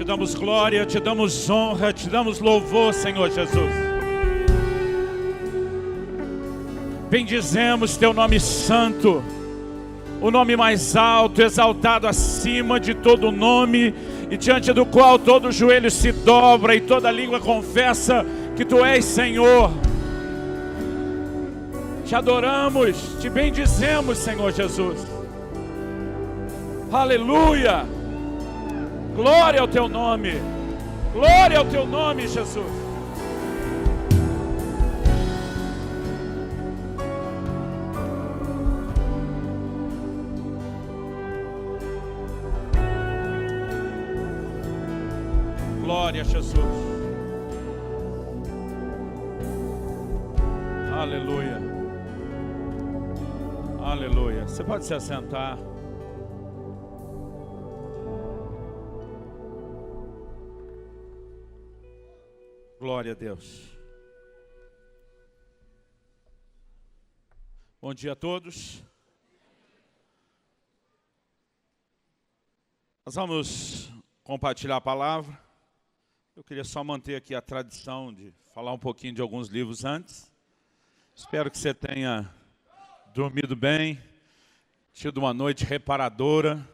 Te damos glória, te damos honra, te damos louvor, Senhor Jesus. Bendizemos teu nome santo, o nome mais alto, exaltado acima de todo nome, e diante do qual todo joelho se dobra e toda língua confessa que tu és Senhor. Te adoramos, te bendizemos, Senhor Jesus. Aleluia! Glória ao teu nome, glória ao teu nome, Jesus. Glória a Jesus. Aleluia. Aleluia. Você pode se assentar. Glória a Deus. Bom dia a todos. Nós vamos compartilhar a palavra. Eu queria só manter aqui a tradição de falar um pouquinho de alguns livros antes. Espero que você tenha dormido bem, tido uma noite reparadora,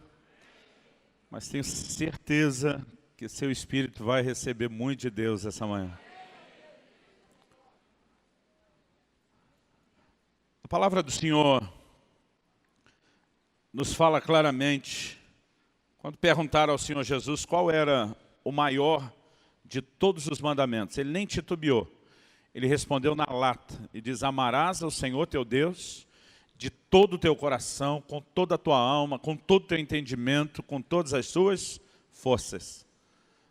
mas tenho certeza que seu espírito vai receber muito de Deus essa manhã. A palavra do Senhor nos fala claramente, quando perguntaram ao Senhor Jesus qual era o maior de todos os mandamentos, ele nem titubeou, ele respondeu na lata e diz: amarás ao Senhor teu Deus de todo o teu coração, com toda a tua alma, com todo o teu entendimento, com todas as suas forças.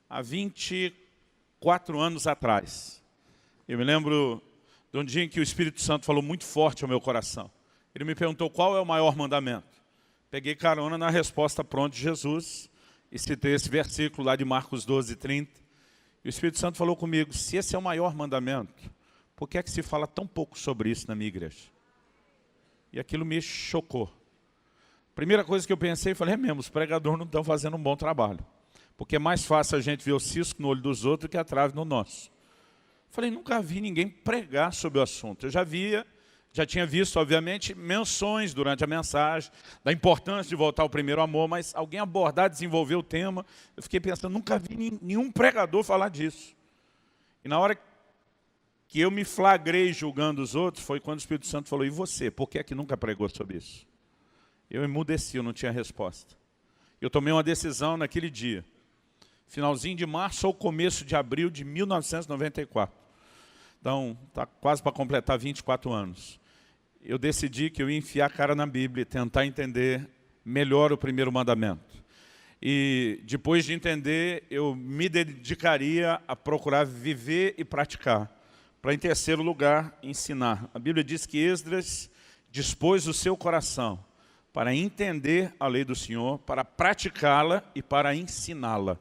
Há 24 anos atrás, eu me lembro de um dia em que o Espírito Santo falou muito forte ao meu coração. Ele me perguntou qual é o maior mandamento. Peguei carona na resposta pronta de Jesus e citei esse versículo lá de Marcos 12:30. E o Espírito Santo falou comigo: se esse é o maior mandamento, por que é que se fala tão pouco sobre isso na minha igreja? E aquilo me chocou. Primeira coisa que eu pensei, falei: é mesmo, os pregadores não estão fazendo um bom trabalho. Porque é mais fácil a gente ver o cisco no olho dos outros do que a trave no nosso. Falei: nunca vi ninguém pregar sobre o assunto. Eu já tinha visto, obviamente, menções durante a mensagem, da importância de voltar ao primeiro amor, mas alguém abordar, desenvolver o tema, eu fiquei pensando, nunca vi nenhum pregador falar disso. E na hora que eu me flagrei julgando os outros, foi quando o Espírito Santo falou: e você, por que é que nunca pregou sobre isso? Eu emudeci, eu não tinha resposta. Eu tomei uma decisão naquele dia, finalzinho de março ou começo de abril de 1994. Então, está quase para completar 24 anos. Eu decidi que eu ia enfiar a cara na Bíblia e tentar entender melhor o primeiro mandamento. E depois de entender, eu me dedicaria a procurar viver e praticar. Para, em terceiro lugar, ensinar. A Bíblia diz que Esdras dispôs o seu coração para entender a lei do Senhor, para praticá-la e para ensiná-la.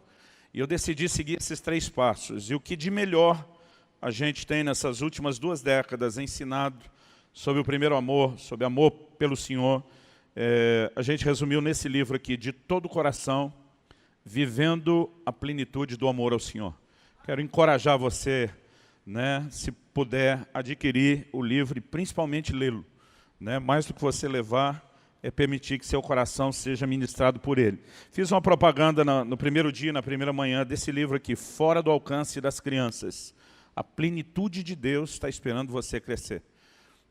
E eu decidi seguir esses 3 passos. E o que de melhor a gente tem nessas últimas 2 décadas ensinado sobre o primeiro amor, sobre amor pelo Senhor, a gente resumiu nesse livro aqui: De Todo o Coração, Vivendo a Plenitude do Amor ao Senhor. Quero encorajar você, né, se puder, adquirir o livro e principalmente lê-lo. Né? Mais do que você levar, é permitir que seu coração seja ministrado por ele. Fiz uma propaganda no primeiro dia, na primeira manhã, desse livro aqui, Fora do Alcance das Crianças. A plenitude de Deus está esperando você crescer.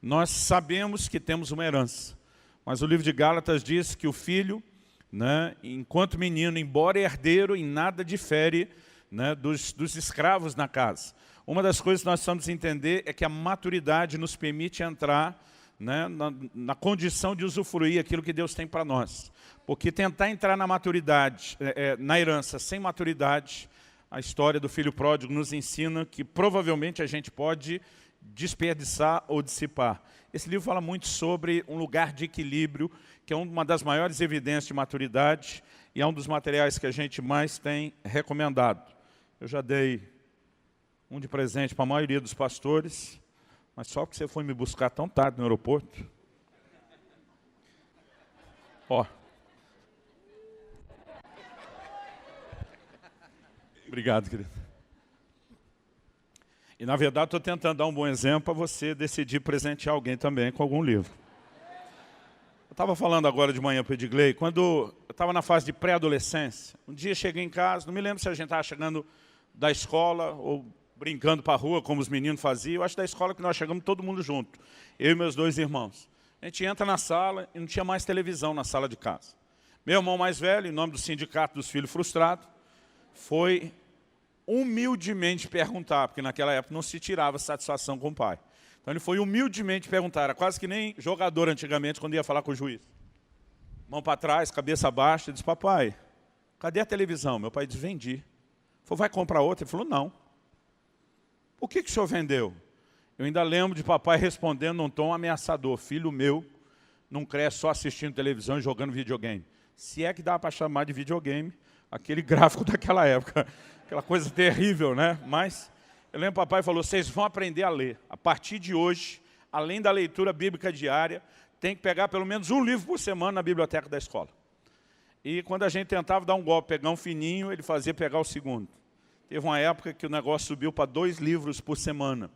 Nós sabemos que temos uma herança, mas o livro de Gálatas diz que o filho, né, enquanto menino, embora herdeiro, em nada difere, né, dos escravos na casa. Uma das coisas que nós precisamos entender é que a maturidade nos permite entrar, né, na condição de usufruir aquilo que Deus tem para nós. Porque tentar entrar na maturidade, na herança sem maturidade, a história do filho pródigo nos ensina que provavelmente a gente pode desperdiçar ou dissipar. Esse livro fala muito sobre um lugar de equilíbrio, que é uma das maiores evidências de maturidade e é um dos materiais que a gente mais tem recomendado. Eu já dei um de presente para a maioria dos pastores, mas só porque você foi me buscar tão tarde no aeroporto. Ó. Obrigado, querido. E, na verdade, estou tentando dar um bom exemplo para você decidir presentear alguém também com algum livro. Eu estava falando agora de manhã para o Edgley, quando eu estava na fase de pré-adolescência, um dia cheguei em casa, não me lembro se a gente estava chegando da escola ou brincando para a rua, como os meninos faziam. Eu acho da escola que nós chegamos todo mundo junto, eu e meus 2 irmãos. A gente entra na sala e não tinha mais televisão na sala de casa. Meu irmão mais velho, em nome do Sindicato dos Filhos Frustrados, foi humildemente perguntar, porque naquela época não se tirava satisfação com o pai. Então ele foi humildemente perguntar, era quase que nem jogador antigamente quando ia falar com o juiz. Mão para trás, cabeça baixa, ele disse, papai, cadê a televisão? Meu pai disse, vendi. Ele falou, vai comprar outra? Ele falou, não. O que o senhor vendeu? Eu ainda lembro de papai respondendo num tom ameaçador, filho meu não cresce só assistindo televisão e jogando videogame. Se é que dá para chamar de videogame, aquele gráfico daquela época, aquela coisa terrível, né? Mas eu lembro que papai falou, vocês vão aprender a ler. A partir de hoje, além da leitura bíblica diária, tem que pegar pelo menos um livro por semana na biblioteca da escola. E quando a gente tentava dar um golpe, pegar um fininho, ele fazia pegar o segundo. Teve uma época que o negócio subiu para 2 livros por semana.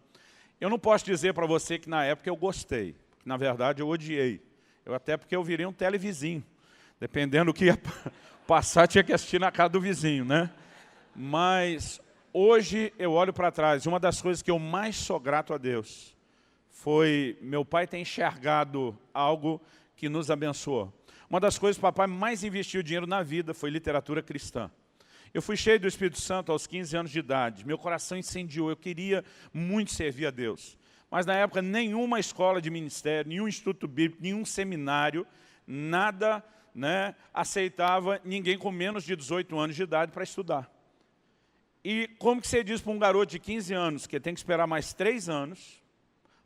Eu não posso dizer para você que na época eu gostei. Na verdade, eu odiei. Até porque eu virei um televizinho. Dependendo do que ia passar, tinha que assistir na casa do vizinho, né? Mas hoje eu olho para trás. Uma das coisas que eu mais sou grato a Deus foi meu pai ter enxergado algo que nos abençoou. Uma das coisas que o papai mais investiu dinheiro na vida foi literatura cristã. Eu fui cheio do Espírito Santo aos 15 anos de idade. Meu coração incendiou. Eu queria muito servir a Deus. Mas na época, nenhuma escola de ministério, nenhum instituto bíblico, nenhum seminário, nada, né, aceitava ninguém com menos de 18 anos de idade para estudar. E como que você diz para um garoto de 15 anos que tem que esperar mais 3 anos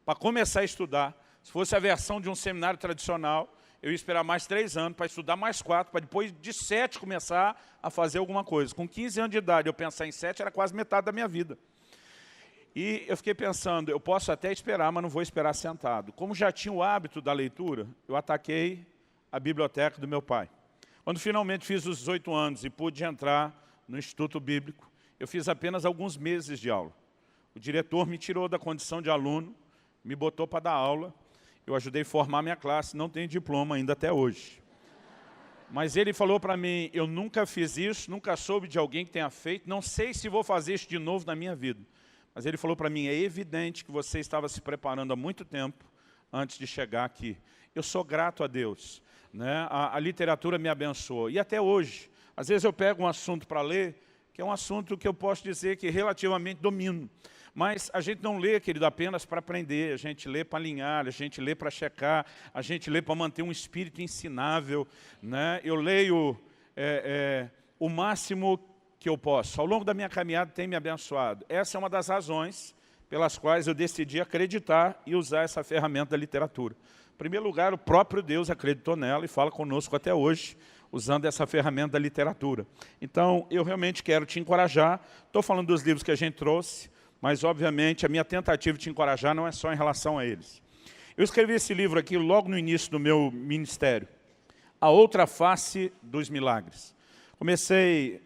para começar a estudar? Se fosse a versão de um seminário tradicional, eu ia esperar mais 3 anos para estudar mais 4, para depois de 7 começar a fazer alguma coisa. Com 15 anos de idade, eu pensar em 7 era quase metade da minha vida. E eu fiquei pensando, eu posso até esperar, mas não vou esperar sentado. Como já tinha o hábito da leitura, eu ataquei a biblioteca do meu pai. Quando finalmente fiz os 18 anos e pude entrar no Instituto Bíblico, eu fiz apenas alguns meses de aula. O diretor me tirou da condição de aluno, me botou para dar aula. Eu ajudei a formar minha classe, não tenho diploma ainda até hoje. Mas ele falou para mim, eu nunca fiz isso, nunca soube de alguém que tenha feito, não sei se vou fazer isso de novo na minha vida. Mas ele falou para mim, é evidente que você estava se preparando há muito tempo antes de chegar aqui. Eu sou grato a Deus, né? A literatura me abençoou. E até hoje, às vezes eu pego um assunto para ler, que é um assunto que eu posso dizer que relativamente domino. Mas a gente não lê, querido, apenas para aprender, a gente lê para alinhar, a gente lê para checar, a gente lê para manter um espírito ensinável, né? Eu leio o máximo que eu posso. Ao longo da minha caminhada tem me abençoado. Essa é uma das razões pelas quais eu decidi acreditar e usar essa ferramenta da literatura. Em primeiro lugar, o próprio Deus acreditou nela e fala conosco até hoje, usando essa ferramenta da literatura. Então, eu realmente quero te encorajar. Estou falando dos livros que a gente trouxe, mas, obviamente, a minha tentativa de te encorajar não é só em relação a eles. Eu escrevi esse livro aqui logo no início do meu ministério, A Outra Face dos Milagres. Comecei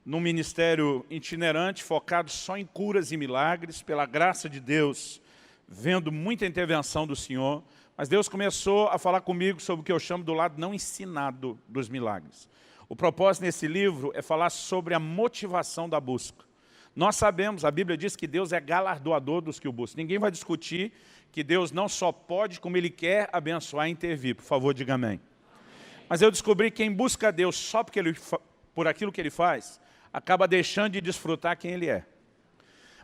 num ministério itinerante, focado só em curas e milagres, pela graça de Deus, vendo muita intervenção do Senhor, mas Deus começou a falar comigo sobre o que eu chamo do lado não ensinado dos milagres. O propósito nesse livro é falar sobre a motivação da busca. Nós sabemos, a Bíblia diz que Deus é galardoador dos que o buscam. Ninguém vai discutir que Deus não só pode, como Ele quer abençoar e intervir. Por favor, diga amém. Mas eu descobri que quem busca Deus só por aquilo que Ele faz, acaba deixando de desfrutar quem Ele é.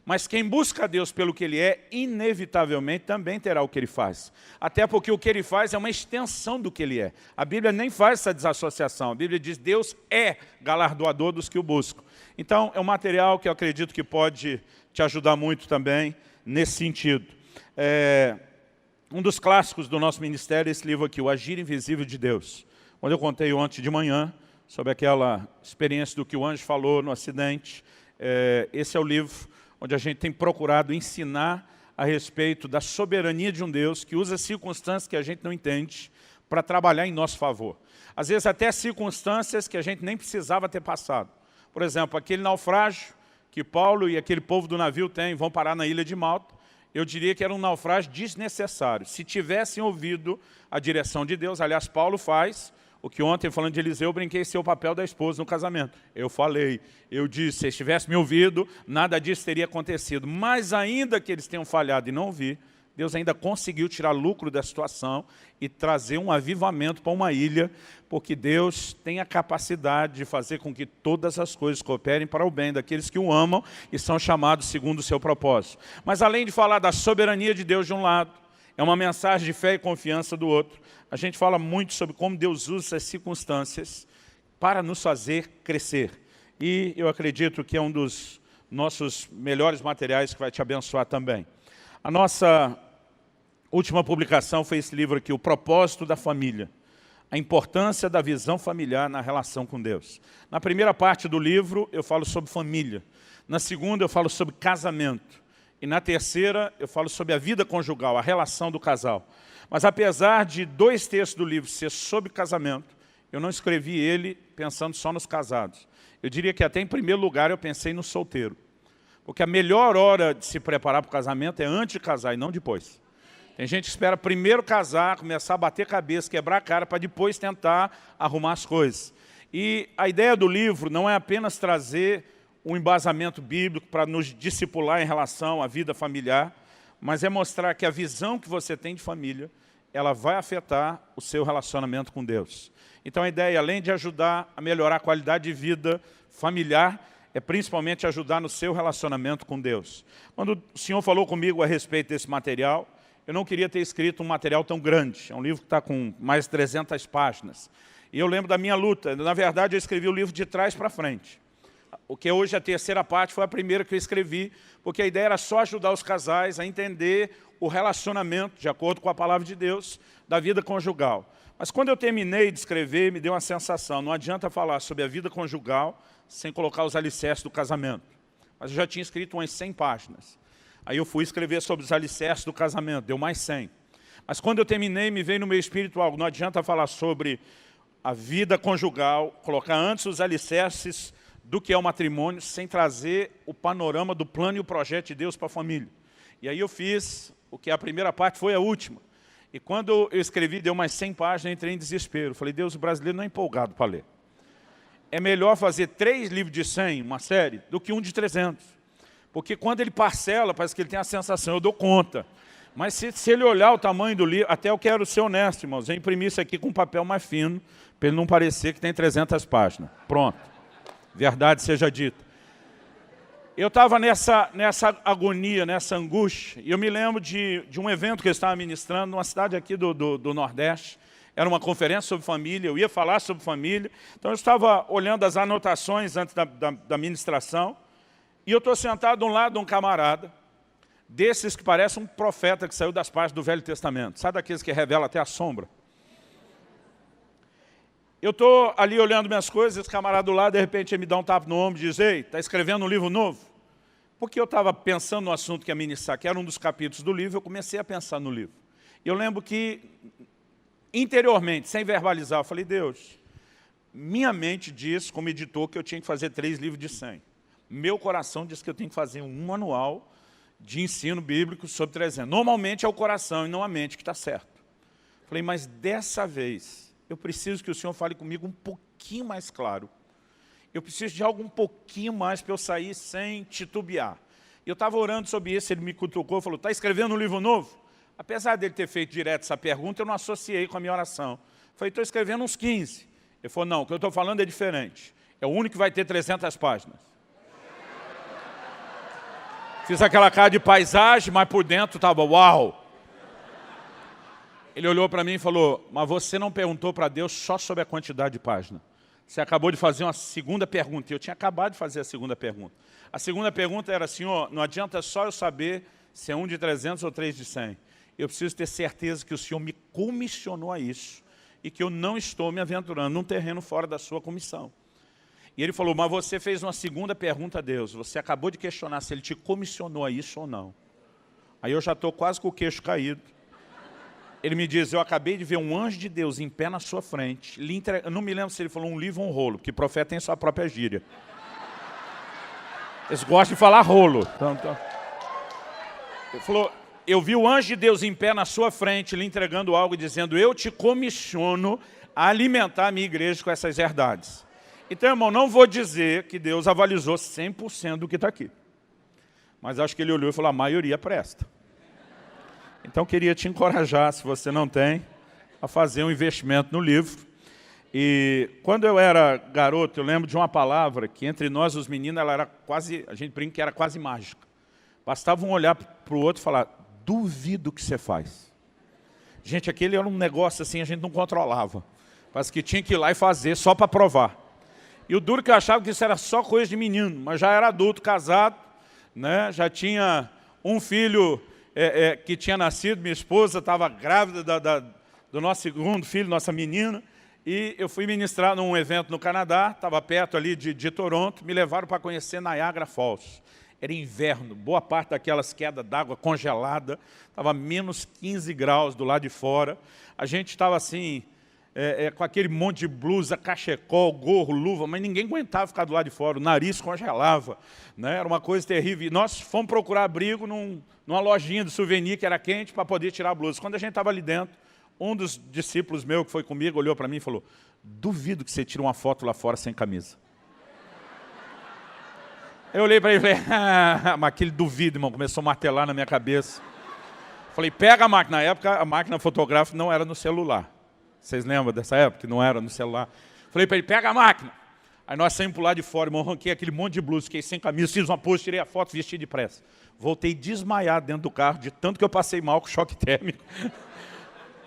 Mas quem busca Deus pelo que Ele é, inevitavelmente também terá o que Ele faz. Até porque o que Ele faz é uma extensão do que Ele é. A Bíblia nem faz essa desassociação. A Bíblia diz que Deus é galardoador dos que o buscam. Então, é um material que eu acredito que pode te ajudar muito também nesse sentido. Um dos clássicos do nosso ministério é esse livro aqui, O Agir Invisível de Deus. Quando eu contei ontem de manhã sobre aquela experiência do que o anjo falou no acidente, esse é o livro onde a gente tem procurado ensinar a respeito da soberania de um Deus que usa circunstâncias que a gente não entende para trabalhar em nosso favor. Às vezes até circunstâncias que a gente nem precisava ter passado. Por exemplo, aquele naufrágio que Paulo e aquele povo do navio vão parar na ilha de Malta, eu diria que era um naufrágio desnecessário. Se tivessem ouvido a direção de Deus, aliás, Paulo faz o que ontem, falando de Eliseu, eu brinquei ser o papel da esposa no casamento. Eu falei, eu disse, se eles tivessem me ouvido, nada disso teria acontecido. Mas ainda que eles tenham falhado e não ouvir, Deus ainda conseguiu tirar lucro da situação e trazer um avivamento para uma ilha, porque Deus tem a capacidade de fazer com que todas as coisas cooperem para o bem daqueles que o amam e são chamados segundo o seu propósito. Mas além de falar da soberania de Deus de um lado, é uma mensagem de fé e confiança do outro. A gente fala muito sobre como Deus usa as circunstâncias para nos fazer crescer. E eu acredito que é um dos nossos melhores materiais que vai te abençoar também. A nossa última publicação foi esse livro aqui, O Propósito da Família. A importância da visão familiar na relação com Deus. Na primeira parte do livro eu falo sobre família. Na segunda eu falo sobre casamento. E na terceira eu falo sobre a vida conjugal, a relação do casal. Mas apesar de 2 terços do livro ser sobre casamento, eu não escrevi ele pensando só nos casados. Eu diria que até em primeiro lugar eu pensei no solteiro. Porque a melhor hora de se preparar para o casamento é antes de casar e não depois. Tem gente que espera primeiro casar, começar a bater cabeça, quebrar a cara, para depois tentar arrumar as coisas. E a ideia do livro não é apenas trazer um embasamento bíblico para nos discipular em relação à vida familiar, mas é mostrar que a visão que você tem de família, ela vai afetar o seu relacionamento com Deus. Então a ideia, além de ajudar a melhorar a qualidade de vida familiar, é principalmente ajudar no seu relacionamento com Deus. Quando o Senhor falou comigo a respeito desse material, eu não queria ter escrito um material tão grande. É um livro que está com mais de 300 páginas. E eu lembro da minha luta. Na verdade, eu escrevi o livro de trás para frente. O que hoje é a terceira parte foi a primeira que eu escrevi, porque a ideia era só ajudar os casais a entender o relacionamento, de acordo com a palavra de Deus, da vida conjugal. Mas quando eu terminei de escrever, me deu uma sensação, não adianta falar sobre a vida conjugal sem colocar os alicerces do casamento. Mas eu já tinha escrito umas 100 páginas. Aí eu fui escrever sobre os alicerces do casamento, deu mais 100. Mas quando eu terminei, me veio no meu espírito algo, não adianta falar sobre a vida conjugal, colocar antes os alicerces do que é o matrimônio, sem trazer o panorama do plano e o projeto de Deus para a família. E aí eu fiz o que a primeira parte foi a última. E quando eu escrevi, deu mais 100 páginas, entrei em desespero. Falei, Deus, o brasileiro não é empolgado para ler. É melhor fazer 3 livros de 100, uma série, do que um de 300. Porque quando ele parcela, parece que ele tem a sensação, eu dou conta. Mas se ele olhar o tamanho do livro, até eu quero ser honesto, irmãos, eu imprimi isso aqui com um papel mais fino, para ele não parecer que tem 300 páginas. Pronto. Verdade seja dita. Eu estava nessa agonia, nessa angústia, e eu me lembro de um evento que eu estava ministrando, numa cidade aqui do Nordeste. Era uma conferência sobre família, eu ia falar sobre família. Então eu estava olhando as anotações antes da ministração, e eu estou sentado de um lado de um camarada, desses que parece um profeta que saiu das páginas do Velho Testamento. Sabe daqueles que revela até a sombra? Eu estou ali olhando minhas coisas, esse camarada do lado, de repente, ele me dá um tapa no ombro e diz, ei, está escrevendo um livro novo? Porque eu estava pensando no assunto que ia ministrar, que era um dos capítulos do livro, eu comecei a pensar no livro. E eu lembro que, interiormente, sem verbalizar, eu falei, Deus, minha mente diz, como editor, que eu tinha que fazer 3 livros de 100. Meu coração diz que eu tenho que fazer um manual de ensino bíblico sobre 300. Normalmente é o coração e não a mente que está certo. Falei, mas dessa vez, eu preciso que o Senhor fale comigo um pouquinho mais claro. Eu preciso de algo um pouquinho mais para eu sair sem titubear. Eu estava orando sobre isso, ele me cutucou e falou, está escrevendo um livro novo? Apesar dele ter feito direto essa pergunta, eu não associei com a minha oração. Falei, estou escrevendo uns 15. Ele falou, não, o que eu estou falando é diferente. É o único que vai ter 300 páginas. Fiz aquela cara de paisagem, mas por dentro estava, uau! Ele olhou para mim e falou, mas você não perguntou para Deus só sobre a quantidade de páginas. Você acabou de fazer uma segunda pergunta, e eu tinha acabado de fazer a segunda pergunta. A segunda pergunta era, Senhor, não adianta só eu saber se é um de 300 ou 3 de 100. Eu preciso ter certeza que o Senhor me comissionou a isso, e que eu não estou me aventurando num terreno fora da sua comissão. E ele falou, mas você fez uma segunda pergunta a Deus, você acabou de questionar se Ele te comissionou a isso ou não. Aí eu já estou quase com o queixo caído. Ele me diz, eu acabei de ver um anjo de Deus em pé na sua frente. Eu não me lembro se ele falou um livro ou um rolo, porque profeta tem sua própria gíria. Eles gostam de falar rolo. Ele falou, eu vi o anjo de Deus em pé na sua frente, lhe entregando algo e dizendo, eu te comissiono a alimentar a minha igreja com essas verdades. Então, irmão, não vou dizer que Deus avalizou 100% do que está aqui. Mas acho que ele olhou e falou, a maioria presta. Então, queria te encorajar, se você não tem, a fazer um investimento no livro. E quando eu era garoto, eu lembro de uma palavra que entre nós, os meninos, ela era quase, a gente brinca que era quase mágica. Bastava um olhar para o outro e falar, duvido que você faz. Gente, aquele era um negócio assim, a gente não controlava. Parece que tinha que ir lá e fazer só para provar. E o duro que eu achava que isso era só coisa de menino, mas já era adulto, casado, né? Já tinha um filho que tinha nascido, minha esposa estava grávida do nosso segundo filho, nossa menina, e eu fui ministrar num evento no Canadá, estava perto ali de Toronto, me levaram para conhecer Niagara Falls. Era inverno, boa parte daquelas quedas d'água congelada, estava menos 15 graus do lado de fora. A gente estava assim, com aquele monte de blusa, cachecol, gorro, luva, mas ninguém aguentava ficar do lado de fora, o nariz congelava, né? Era uma coisa terrível. E nós fomos procurar abrigo numa lojinha de souvenir que era quente para poder tirar a blusa. Quando a gente estava ali dentro, um dos discípulos meus que foi comigo olhou para mim e falou, duvido que você tire uma foto lá fora sem camisa. Eu olhei para ele e falei, mas aquele duvido, irmão, começou a martelar na minha cabeça. Falei, pega a máquina. Na época, a máquina fotográfica não era no celular. Vocês lembram dessa época que não era no celular? Falei para ele, pega a máquina. Aí nós saímos por lá de fora, irmão, arranquei aquele monte de blusa, fiquei sem camisa, fiz uma pose, tirei a foto, vesti de pressa. Voltei desmaiado dentro do carro, de tanto que eu passei mal com choque térmico.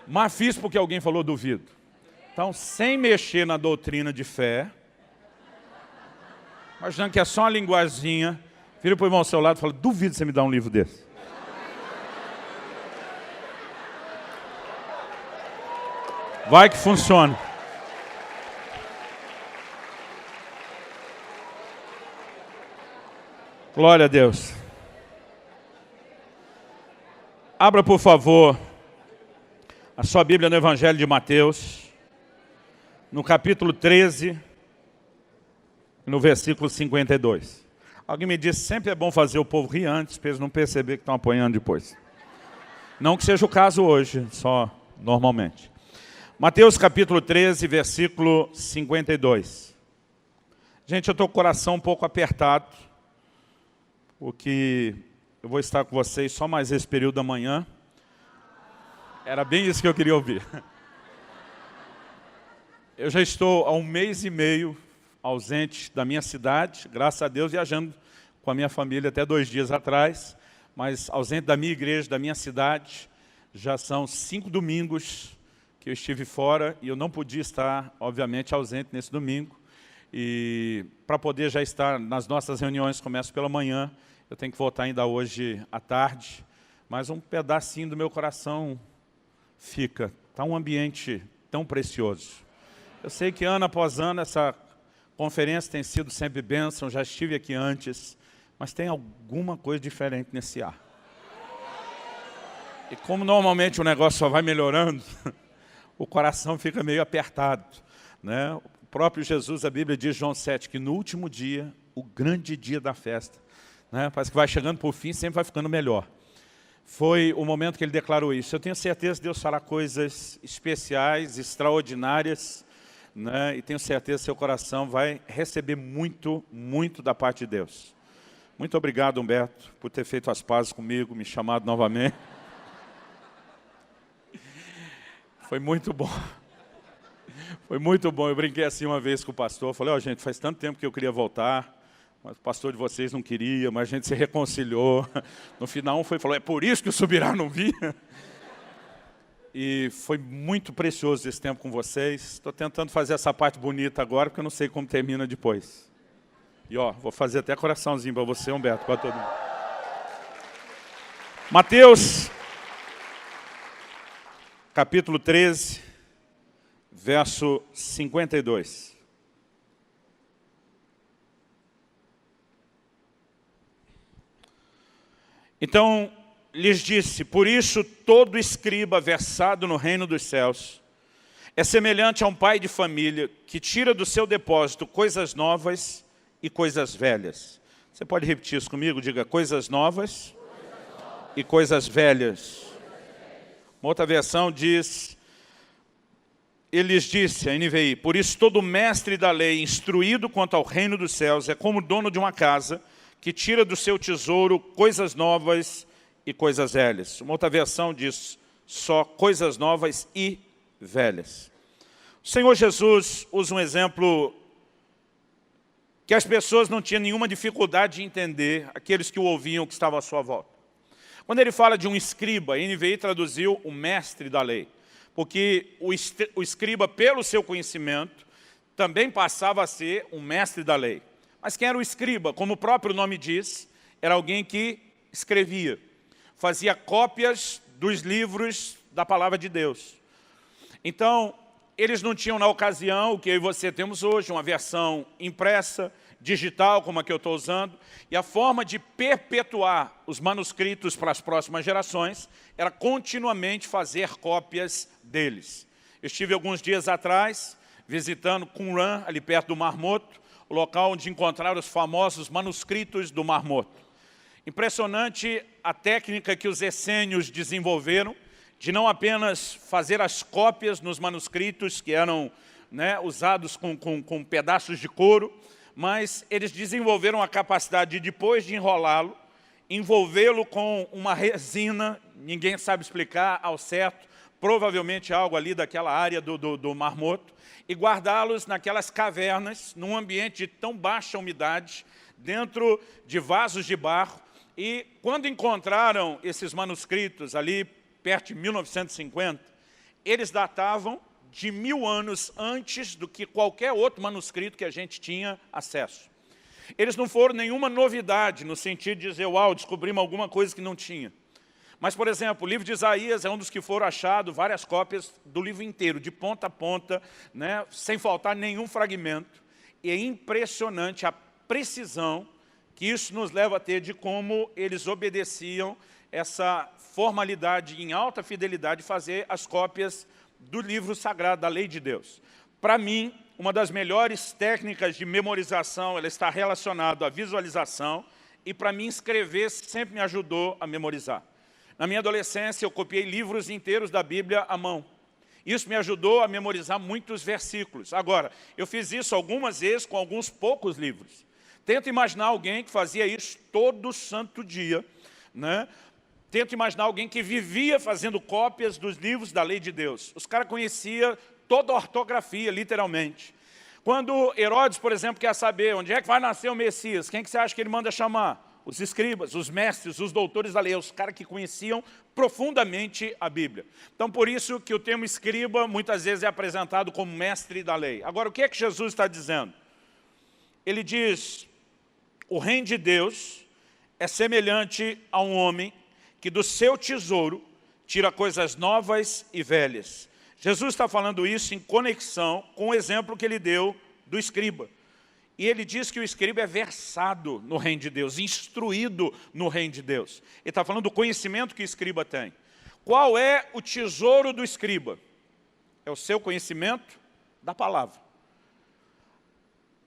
Mas fiz porque alguém falou duvido. Então, sem mexer na doutrina de fé, imaginando que é só uma linguazinha, vira para o irmão ao seu lado e fala, duvido você me dar um livro desse. Vai que funciona. Glória a Deus. Abra, por favor, a sua Bíblia no Evangelho de Mateus, no capítulo 13, no versículo 52. Alguém me disse, sempre é bom fazer o povo rir antes, para eles não perceberem que estão apanhando depois. Não que seja o caso hoje, só normalmente. Mateus capítulo 13, versículo 52. Gente, eu estou com o coração um pouco apertado, porque eu vou estar com vocês só mais esse período da manhã. Era bem isso que eu queria ouvir. Eu já estou há 1 mês e meio ausente da minha cidade, graças a Deus, viajando com a minha família até 2 dias atrás, mas ausente da minha igreja, da minha cidade, já são 5 domingos que eu estive fora e eu não podia estar, obviamente, ausente nesse domingo. E para poder já estar nas nossas reuniões, começo pela manhã, eu tenho que voltar ainda hoje à tarde, mas um pedacinho do meu coração fica. Está um ambiente tão precioso. Eu sei que ano após ano essa conferência tem sido sempre bênção, já estive aqui antes, mas tem alguma coisa diferente nesse ar. E como normalmente o negócio só vai melhorando, o coração fica meio apertado, né? O próprio Jesus, a Bíblia diz, João 7, que no último dia, o grande dia da festa, né? Parece que vai chegando por fim, sempre vai ficando melhor. Foi o momento que ele declarou isso. Eu tenho certeza que Deus fará coisas especiais, extraordinárias, né? E tenho certeza que seu coração vai receber muito, muito da parte de Deus. Muito obrigado, Humberto, por ter feito as pazes comigo, me chamado novamente. Foi muito bom. Foi muito bom. Eu brinquei assim uma vez com o pastor. Falei, gente, faz tanto tempo que eu queria voltar, mas o pastor de vocês não queria, mas a gente se reconciliou. No final, falou, é por isso que o Subirá não vinha. E foi muito precioso esse tempo com vocês. Estou tentando fazer essa parte bonita agora, porque eu não sei como termina depois. E vou fazer até coraçãozinho para você, Humberto, para todo mundo. Mateus capítulo 13, verso 52. Então lhes disse, por isso todo escriba versado no reino dos céus é semelhante a um pai de família que tira do seu depósito coisas novas e coisas velhas. Você pode repetir isso comigo? Diga, coisas novas e coisas velhas. Uma outra versão diz, ele lhes disse, a NVI, por isso todo mestre da lei, instruído quanto ao reino dos céus, é como dono de uma casa, que tira do seu tesouro coisas novas e coisas velhas. Uma outra versão diz, só coisas novas e velhas. O Senhor Jesus usa um exemplo que as pessoas não tinham nenhuma dificuldade de entender, aqueles que o ouviam, que estavam à sua volta. Quando ele fala de um escriba, a NVI traduziu o mestre da lei, porque o escriba, pelo seu conhecimento, também passava a ser um mestre da lei. Mas quem era o escriba? Como o próprio nome diz, era alguém que escrevia, fazia cópias dos livros da palavra de Deus. Então, eles não tinham na ocasião o que eu e você temos hoje, uma versão impressa, digital, como a que eu estou usando, e a forma de perpetuar os manuscritos para as próximas gerações era continuamente fazer cópias deles. Eu estive alguns dias atrás visitando Qumran, ali perto do Mar Morto, o local onde encontraram os famosos manuscritos do Mar Morto. Impressionante a técnica que os essênios desenvolveram, de não apenas fazer as cópias nos manuscritos que eram usados com pedaços de couro, mas eles desenvolveram a capacidade de, depois de enrolá-lo, envolvê-lo com uma resina, ninguém sabe explicar ao certo, provavelmente algo ali daquela área do Mar Morto, e guardá-los naquelas cavernas, num ambiente de tão baixa umidade, dentro de vasos de barro. E quando encontraram esses manuscritos ali, perto de 1950, eles datavam de 1000 anos antes do que qualquer outro manuscrito que a gente tinha acesso. Eles não foram nenhuma novidade, no sentido de dizer, uau, descobrimos alguma coisa que não tinha. Mas, por exemplo, o livro de Isaías é um dos que foram achados, várias cópias do livro inteiro, de ponta a ponta, sem faltar nenhum fragmento. E é impressionante a precisão que isso nos leva a ter de como eles obedeciam essa formalidade em alta fidelidade de fazer as cópias do livro sagrado, da lei de Deus. Para mim, uma das melhores técnicas de memorização, ela está relacionada à visualização, e para mim escrever sempre me ajudou a memorizar. Na minha adolescência, eu copiei livros inteiros da Bíblia à mão. Isso me ajudou a memorizar muitos versículos. Agora, eu fiz isso algumas vezes com alguns poucos livros. Tento imaginar alguém que fazia isso todo santo dia, Tento imaginar alguém que vivia fazendo cópias dos livros da lei de Deus. Os caras conheciam toda a ortografia, literalmente. Quando Herodes, por exemplo, quer saber onde é que vai nascer o Messias, quem que você acha que ele manda chamar? Os escribas, os mestres, os doutores da lei, os caras que conheciam profundamente a Bíblia. Então, por isso que o termo escriba, muitas vezes, é apresentado como mestre da lei. Agora, o que é que Jesus está dizendo? Ele diz, o reino de Deus é semelhante a um homem que do seu tesouro tira coisas novas e velhas. Jesus está falando isso em conexão com o exemplo que ele deu do escriba. E ele diz que o escriba é versado no reino de Deus, instruído no reino de Deus. Ele está falando do conhecimento que o escriba tem. Qual é o tesouro do escriba? É o seu conhecimento da palavra.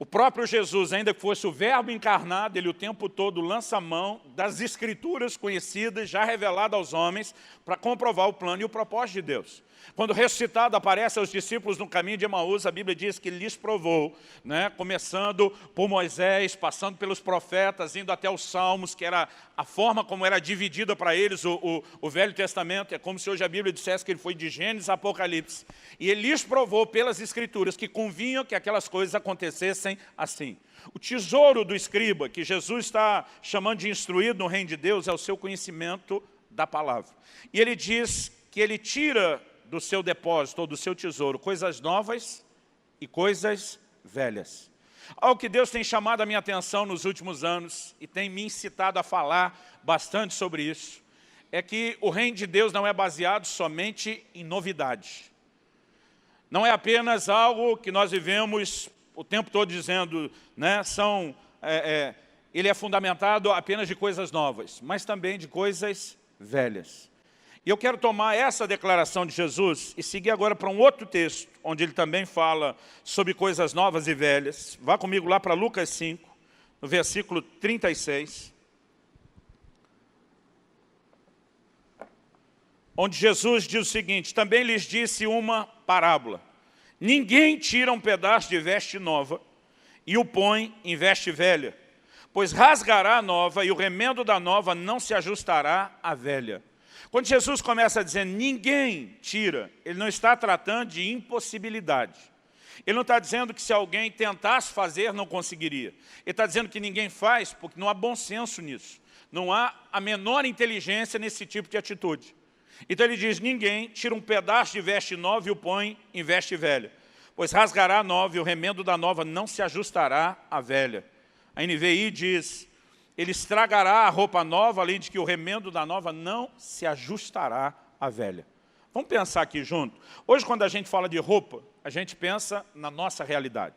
O próprio Jesus, ainda que fosse o verbo encarnado, ele o tempo todo lança a mão das escrituras conhecidas, já reveladas aos homens, para comprovar o plano e o propósito de Deus. Quando ressuscitado aparece aos discípulos no caminho de Emaús, a Bíblia diz que ele lhes provou, começando por Moisés, passando pelos profetas, indo até os Salmos, que era a forma como era dividida para eles o Velho Testamento. É como se hoje a Bíblia dissesse que ele foi de Gênesis a Apocalipse. E ele lhes provou pelas Escrituras que convinham que aquelas coisas acontecessem assim. O tesouro do escriba, que Jesus está chamando de instruído no reino de Deus, é o seu conhecimento da palavra. E ele diz que ele tira do seu depósito ou do seu tesouro coisas novas e coisas velhas. Algo que Deus tem chamado a minha atenção nos últimos anos e tem me incitado a falar bastante sobre isso, é que o reino de Deus não é baseado somente em novidade. Não é apenas algo que nós vivemos o tempo todo dizendo, ele é fundamentado apenas de coisas novas, mas também de coisas velhas. E eu quero tomar essa declaração de Jesus e seguir agora para um outro texto, onde ele também fala sobre coisas novas e velhas. Vá comigo lá para Lucas 5, no versículo 36, onde Jesus diz o seguinte: também lhes disse uma parábola. Ninguém tira um pedaço de veste nova e o põe em veste velha, pois rasgará a nova e o remendo da nova não se ajustará à velha. Quando Jesus começa a dizer ninguém tira, ele não está tratando de impossibilidade. Ele não está dizendo que se alguém tentasse fazer, não conseguiria. Ele está dizendo que ninguém faz porque não há bom senso nisso. Não há a menor inteligência nesse tipo de atitude. Então ele diz, ninguém tira um pedaço de veste nova e o põe em veste velha, pois rasgará a nova e o remendo da nova não se ajustará à velha. A NVI diz, ele estragará a roupa nova, além de que o remendo da nova não se ajustará à velha. Vamos pensar aqui junto. Hoje, quando a gente fala de roupa, a gente pensa na nossa realidade.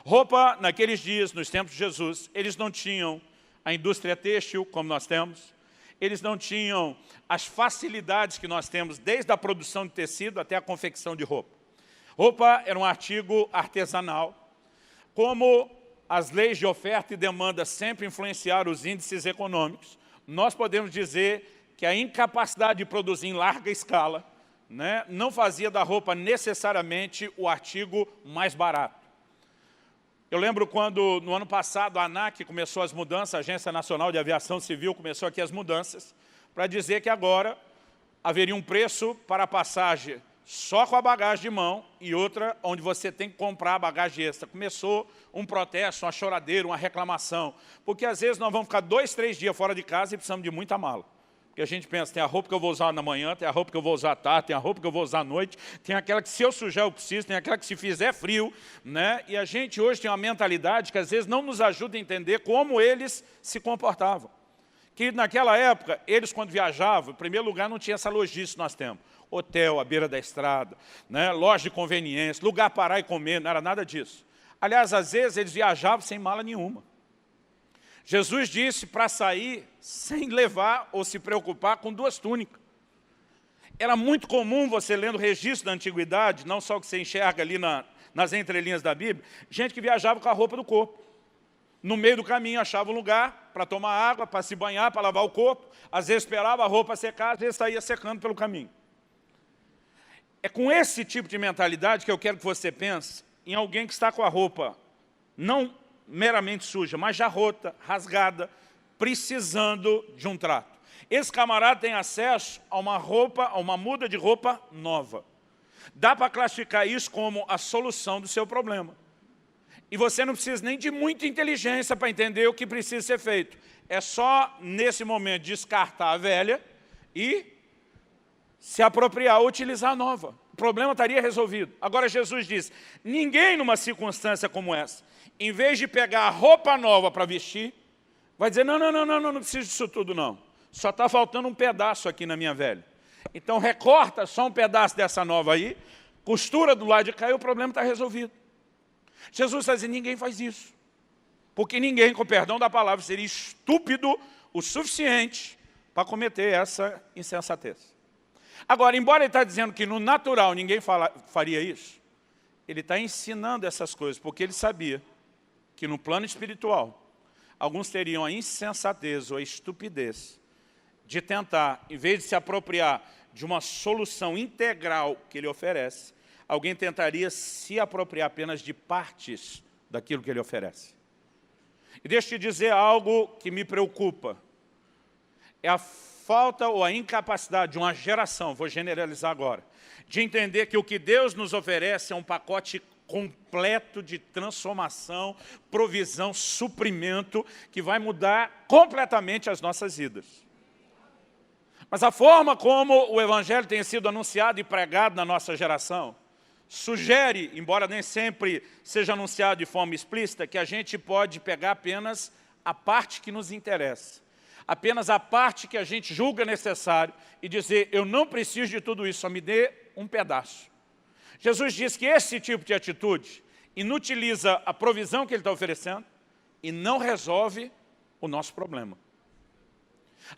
Roupa, naqueles dias, nos tempos de Jesus, eles não tinham a indústria têxtil, como nós temos. Eles não tinham as facilidades que nós temos, desde a produção de tecido até a confecção de roupa. Roupa era um artigo artesanal. Como as leis de oferta e demanda sempre influenciaram os índices econômicos, nós podemos dizer que a incapacidade de produzir em larga escala, né, não fazia da roupa necessariamente o artigo mais barato. Eu lembro quando, no ano passado, a ANAC começou as mudanças, a Agência Nacional de Aviação Civil começou aqui as mudanças, para dizer que agora haveria um preço para a passagem só com a bagagem de mão e outra onde você tem que comprar a bagagem extra. Começou um protesto, uma choradeira, uma reclamação, porque às vezes nós vamos ficar 2, 3 dias fora de casa e precisamos de muita mala. Porque a gente pensa, tem a roupa que eu vou usar na manhã, tem a roupa que eu vou usar à tarde, tem a roupa que eu vou usar à noite, tem aquela que se eu sujar eu preciso, tem aquela que se fizer frio, né? E a gente hoje tem uma mentalidade que às vezes não nos ajuda a entender como eles se comportavam. Que naquela época, eles quando viajavam, em primeiro lugar não tinha essa logística que nós temos. Hotel à beira da estrada, né? Loja de conveniência, lugar para parar e comer, não era nada disso. Aliás, às vezes eles viajavam sem mala nenhuma. Jesus disse para sair sem levar ou se preocupar com 2 túnicas. Era muito comum você lendo o registro da antiguidade, não só o que você enxerga ali nas entrelinhas da Bíblia, gente que viajava com a roupa do corpo. No meio do caminho achava um lugar para tomar água, para se banhar, para lavar o corpo, às vezes esperava a roupa secar, às vezes saía secando pelo caminho. É com esse tipo de mentalidade que eu quero que você pense em alguém que está com a roupa não meramente suja, mas já rota, rasgada, precisando de um trato. Esse camarada tem acesso a uma roupa, a uma muda de roupa nova. Dá para classificar isso como a solução do seu problema. E você não precisa nem de muita inteligência para entender o que precisa ser feito. É só, nesse momento, descartar a velha e se apropriar, utilizar a nova. O problema estaria resolvido. Agora Jesus diz, ninguém numa circunstância como essa, em vez de pegar a roupa nova para vestir, vai dizer, não preciso disso tudo não. Só está faltando um pedaço aqui na minha velha. Então recorta só um pedaço dessa nova aí, costura do lado de cá e o problema está resolvido. Jesus está dizendo, ninguém faz isso. Porque ninguém, com perdão da palavra, seria estúpido o suficiente para cometer essa insensatez. Agora, embora ele está dizendo que no natural ninguém faria isso, ele está ensinando essas coisas, porque ele sabia que no plano espiritual, alguns teriam a insensatez ou a estupidez de tentar, em vez de se apropriar de uma solução integral que ele oferece, alguém tentaria se apropriar apenas de partes daquilo que ele oferece. E deixa eu te dizer algo que me preocupa. É a falta ou a incapacidade de uma geração, vou generalizar agora, de entender que o que Deus nos oferece é um pacote completo de transformação, provisão, suprimento, que vai mudar completamente as nossas vidas. Mas a forma como o Evangelho tem sido anunciado e pregado na nossa geração, sugere, embora nem sempre seja anunciado de forma explícita, que a gente pode pegar apenas a parte que nos interessa, apenas a parte que a gente julga necessário e dizer, eu não preciso de tudo isso, só me dê um pedaço. Jesus diz que esse tipo de atitude inutiliza a provisão que ele está oferecendo e não resolve o nosso problema.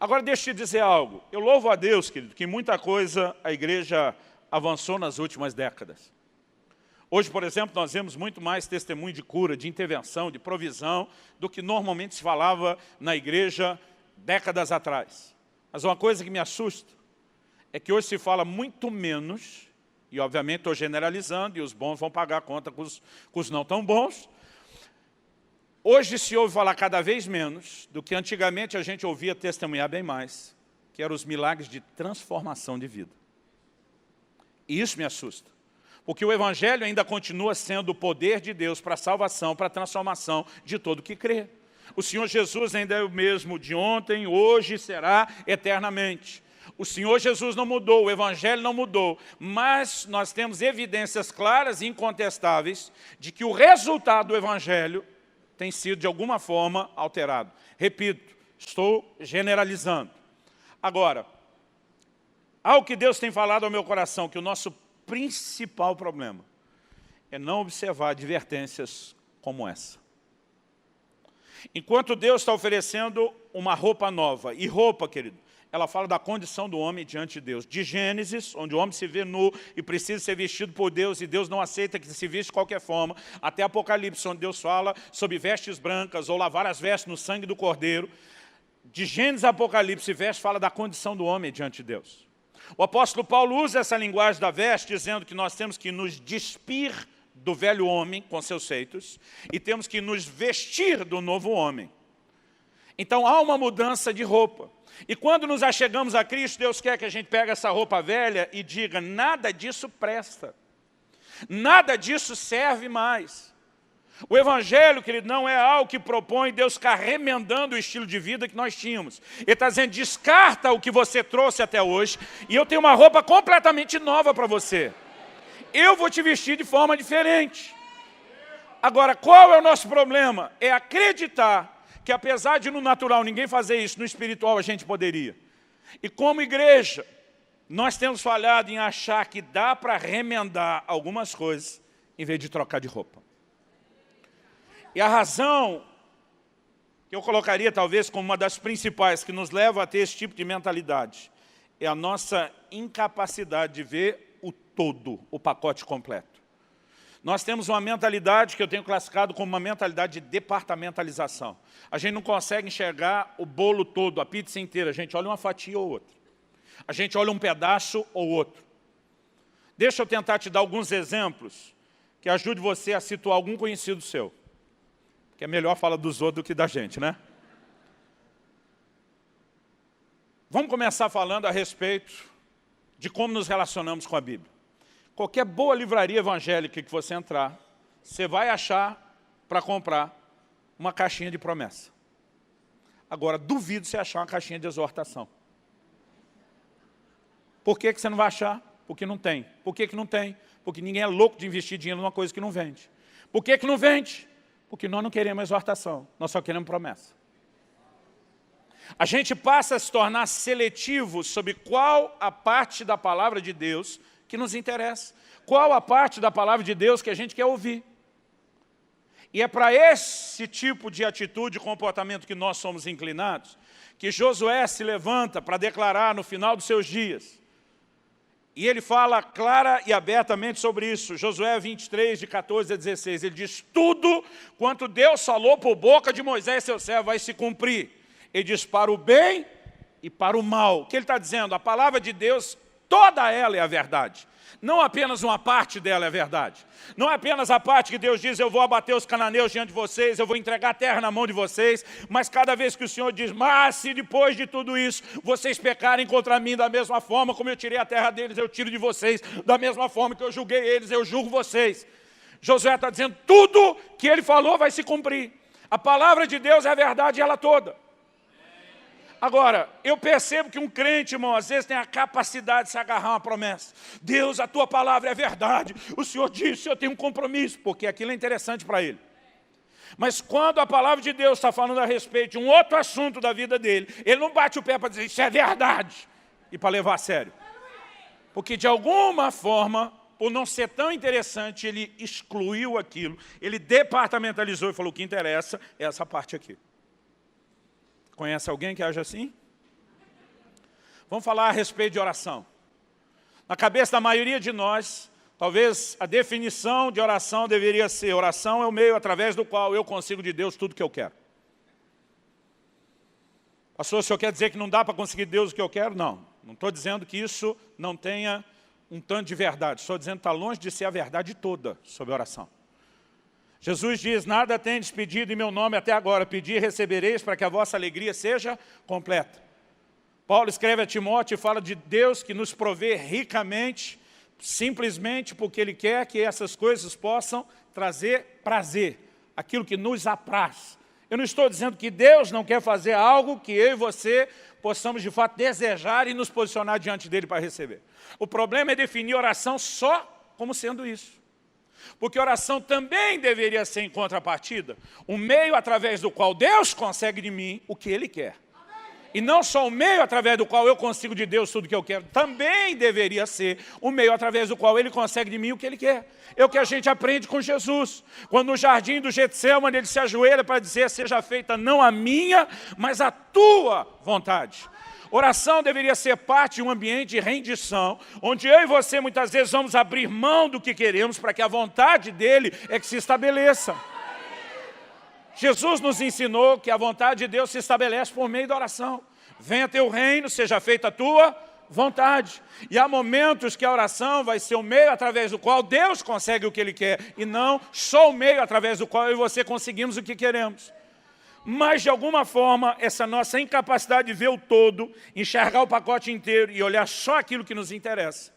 Agora deixa eu te dizer algo. Eu louvo a Deus, querido, que muita coisa a igreja avançou nas últimas décadas. Hoje, por exemplo, nós vemos muito mais testemunho de cura, de intervenção, de provisão, do que normalmente se falava na igreja décadas atrás. Mas uma coisa que me assusta é que hoje se fala muito menos, e obviamente estou generalizando, e os bons vão pagar a conta com os não tão bons. Hoje se ouve falar cada vez menos do que antigamente a gente ouvia testemunhar bem mais, que eram os milagres de transformação de vida. E isso me assusta. Porque o Evangelho ainda continua sendo o poder de Deus para a salvação, para a transformação de todo que crê. O Senhor Jesus ainda é o mesmo de ontem, hoje e será eternamente. O Senhor Jesus não mudou, o Evangelho não mudou, mas nós temos evidências claras e incontestáveis de que o resultado do Evangelho tem sido de alguma forma alterado. Repito, estou generalizando. Agora, algo que Deus tem falado ao meu coração, que o nosso principal problema é não observar advertências como essa. Enquanto Deus está oferecendo uma roupa nova, e roupa, querido, ela fala da condição do homem diante de Deus. De Gênesis, onde o homem se vê nu e precisa ser vestido por Deus, e Deus não aceita que se viste de qualquer forma, até Apocalipse, onde Deus fala sobre vestes brancas, ou lavar as vestes no sangue do Cordeiro. De Gênesis a Apocalipse, veste fala da condição do homem diante de Deus. O apóstolo Paulo usa essa linguagem da veste, dizendo que nós temos que nos despir do velho homem com seus feitos e temos que nos vestir do novo homem. Então há uma mudança de roupa. E quando nos achegamos a Cristo, Deus quer que a gente pegue essa roupa velha e diga, nada disso presta. Nada disso serve mais. O Evangelho, querido, não é algo que propõe Deus ficar remendando o estilo de vida que nós tínhamos. Ele está dizendo, descarta o que você trouxe até hoje e eu tenho uma roupa completamente nova para você. Eu vou te vestir de forma diferente. Agora, qual é o nosso problema? É acreditar que apesar de no natural ninguém fazer isso, no espiritual a gente poderia. E como igreja, nós temos falhado em achar que dá para remendar algumas coisas em vez de trocar de roupa. E a razão que eu colocaria talvez como uma das principais que nos leva a ter esse tipo de mentalidade é a nossa incapacidade de ver o todo, o pacote completo. Nós temos uma mentalidade que eu tenho classificado como uma mentalidade de departamentalização. A gente não consegue enxergar o bolo todo, a pizza inteira. A gente olha uma fatia ou outra. A gente olha um pedaço ou outro. Deixa eu tentar te dar alguns exemplos que ajude você a situar algum conhecido seu. Que é melhor falar dos outros do que da gente, né? Vamos começar falando a respeito de como nos relacionamos com a Bíblia. Qualquer boa livraria evangélica que você entrar, você vai achar para comprar uma caixinha de promessa. Agora, duvido você achar uma caixinha de exortação. Por que você não vai achar? Porque não tem. Por que não tem? Porque ninguém é louco de investir dinheiro numa coisa que não vende. Por que não vende? Porque nós não queremos exortação, nós só queremos promessa. A gente passa a se tornar seletivo sobre qual a parte da palavra de Deus que nos interessa. Qual a parte da palavra de Deus que a gente quer ouvir. E é para esse tipo de atitude e comportamento que nós somos inclinados, que Josué se levanta para declarar no final dos seus dias. E ele fala clara e abertamente sobre isso. Josué 23, de 14 a 16. Ele diz, tudo quanto Deus falou por boca de Moisés, seu servo, vai se cumprir. Ele diz, para o bem e para o mal. O que ele está dizendo? A palavra de Deus, toda ela é a verdade. Não apenas uma parte dela é verdade. Não é apenas a parte que Deus diz, eu vou abater os cananeus diante de vocês, eu vou entregar a terra na mão de vocês, mas cada vez que o Senhor diz, mas se depois de tudo isso, vocês pecarem contra mim da mesma forma como eu tirei a terra deles, eu tiro de vocês, da mesma forma que eu julguei eles, eu julgo vocês. Josué está dizendo, tudo que ele falou vai se cumprir. A palavra de Deus é a verdade ela toda. Agora, eu percebo que um crente, irmão, às vezes tem a capacidade de se agarrar a uma promessa. Deus, a tua palavra é verdade. O Senhor disse, eu tenho um compromisso, porque aquilo é interessante para ele. Mas quando a palavra de Deus está falando a respeito de um outro assunto da vida dele, ele não bate o pé para dizer, isso é verdade, e para levar a sério. Porque de alguma forma, por não ser tão interessante, ele excluiu aquilo, ele departamentalizou e falou, o que interessa é essa parte aqui. Conhece alguém que age assim? Vamos falar a respeito de oração. Na cabeça da maioria de nós, Talvez a definição de oração deveria ser: oração é o meio através do qual eu consigo de Deus tudo o que eu quero. Pastor, o senhor quer dizer que não dá para conseguir de Deus o que eu quero? Não. Não estou dizendo que isso não tenha um tanto de verdade. Estou dizendo que está longe de ser a verdade toda sobre oração. Jesus diz: nada tendes pedido em meu nome até agora. Pedi e recebereis para que a vossa alegria seja completa. Paulo escreve a Timóteo e fala de Deus que nos provê ricamente, simplesmente porque Ele quer que essas coisas possam trazer prazer, aquilo que nos apraz. Eu não estou dizendo que Deus não quer fazer algo que eu e você possamos de fato desejar e nos posicionar diante dEle para receber. O problema é definir oração só como sendo isso. Porque oração também deveria ser, em contrapartida, um meio através do qual Deus consegue de mim o que Ele quer. E não só o meio através do qual eu consigo de Deus tudo o que eu quero, também deveria ser o meio através do qual Ele consegue de mim o que Ele quer. É o que a gente aprende com Jesus. Quando no jardim do Getsêmani Ele se ajoelha para dizer: seja feita não a minha, mas a tua vontade. Oração deveria ser parte de um ambiente de rendição, onde eu e você muitas vezes vamos abrir mão do que queremos para que a vontade dEle é que se estabeleça. Jesus nos ensinou que a vontade de Deus se estabelece por meio da oração. Venha teu reino, seja feita a tua vontade. E há momentos que a oração vai ser o meio através do qual Deus consegue o que Ele quer, e não só o meio através do qual eu e você conseguimos o que queremos. Mas, de alguma forma, essa nossa incapacidade de ver o todo, enxergar o pacote inteiro e olhar só aquilo que nos interessa,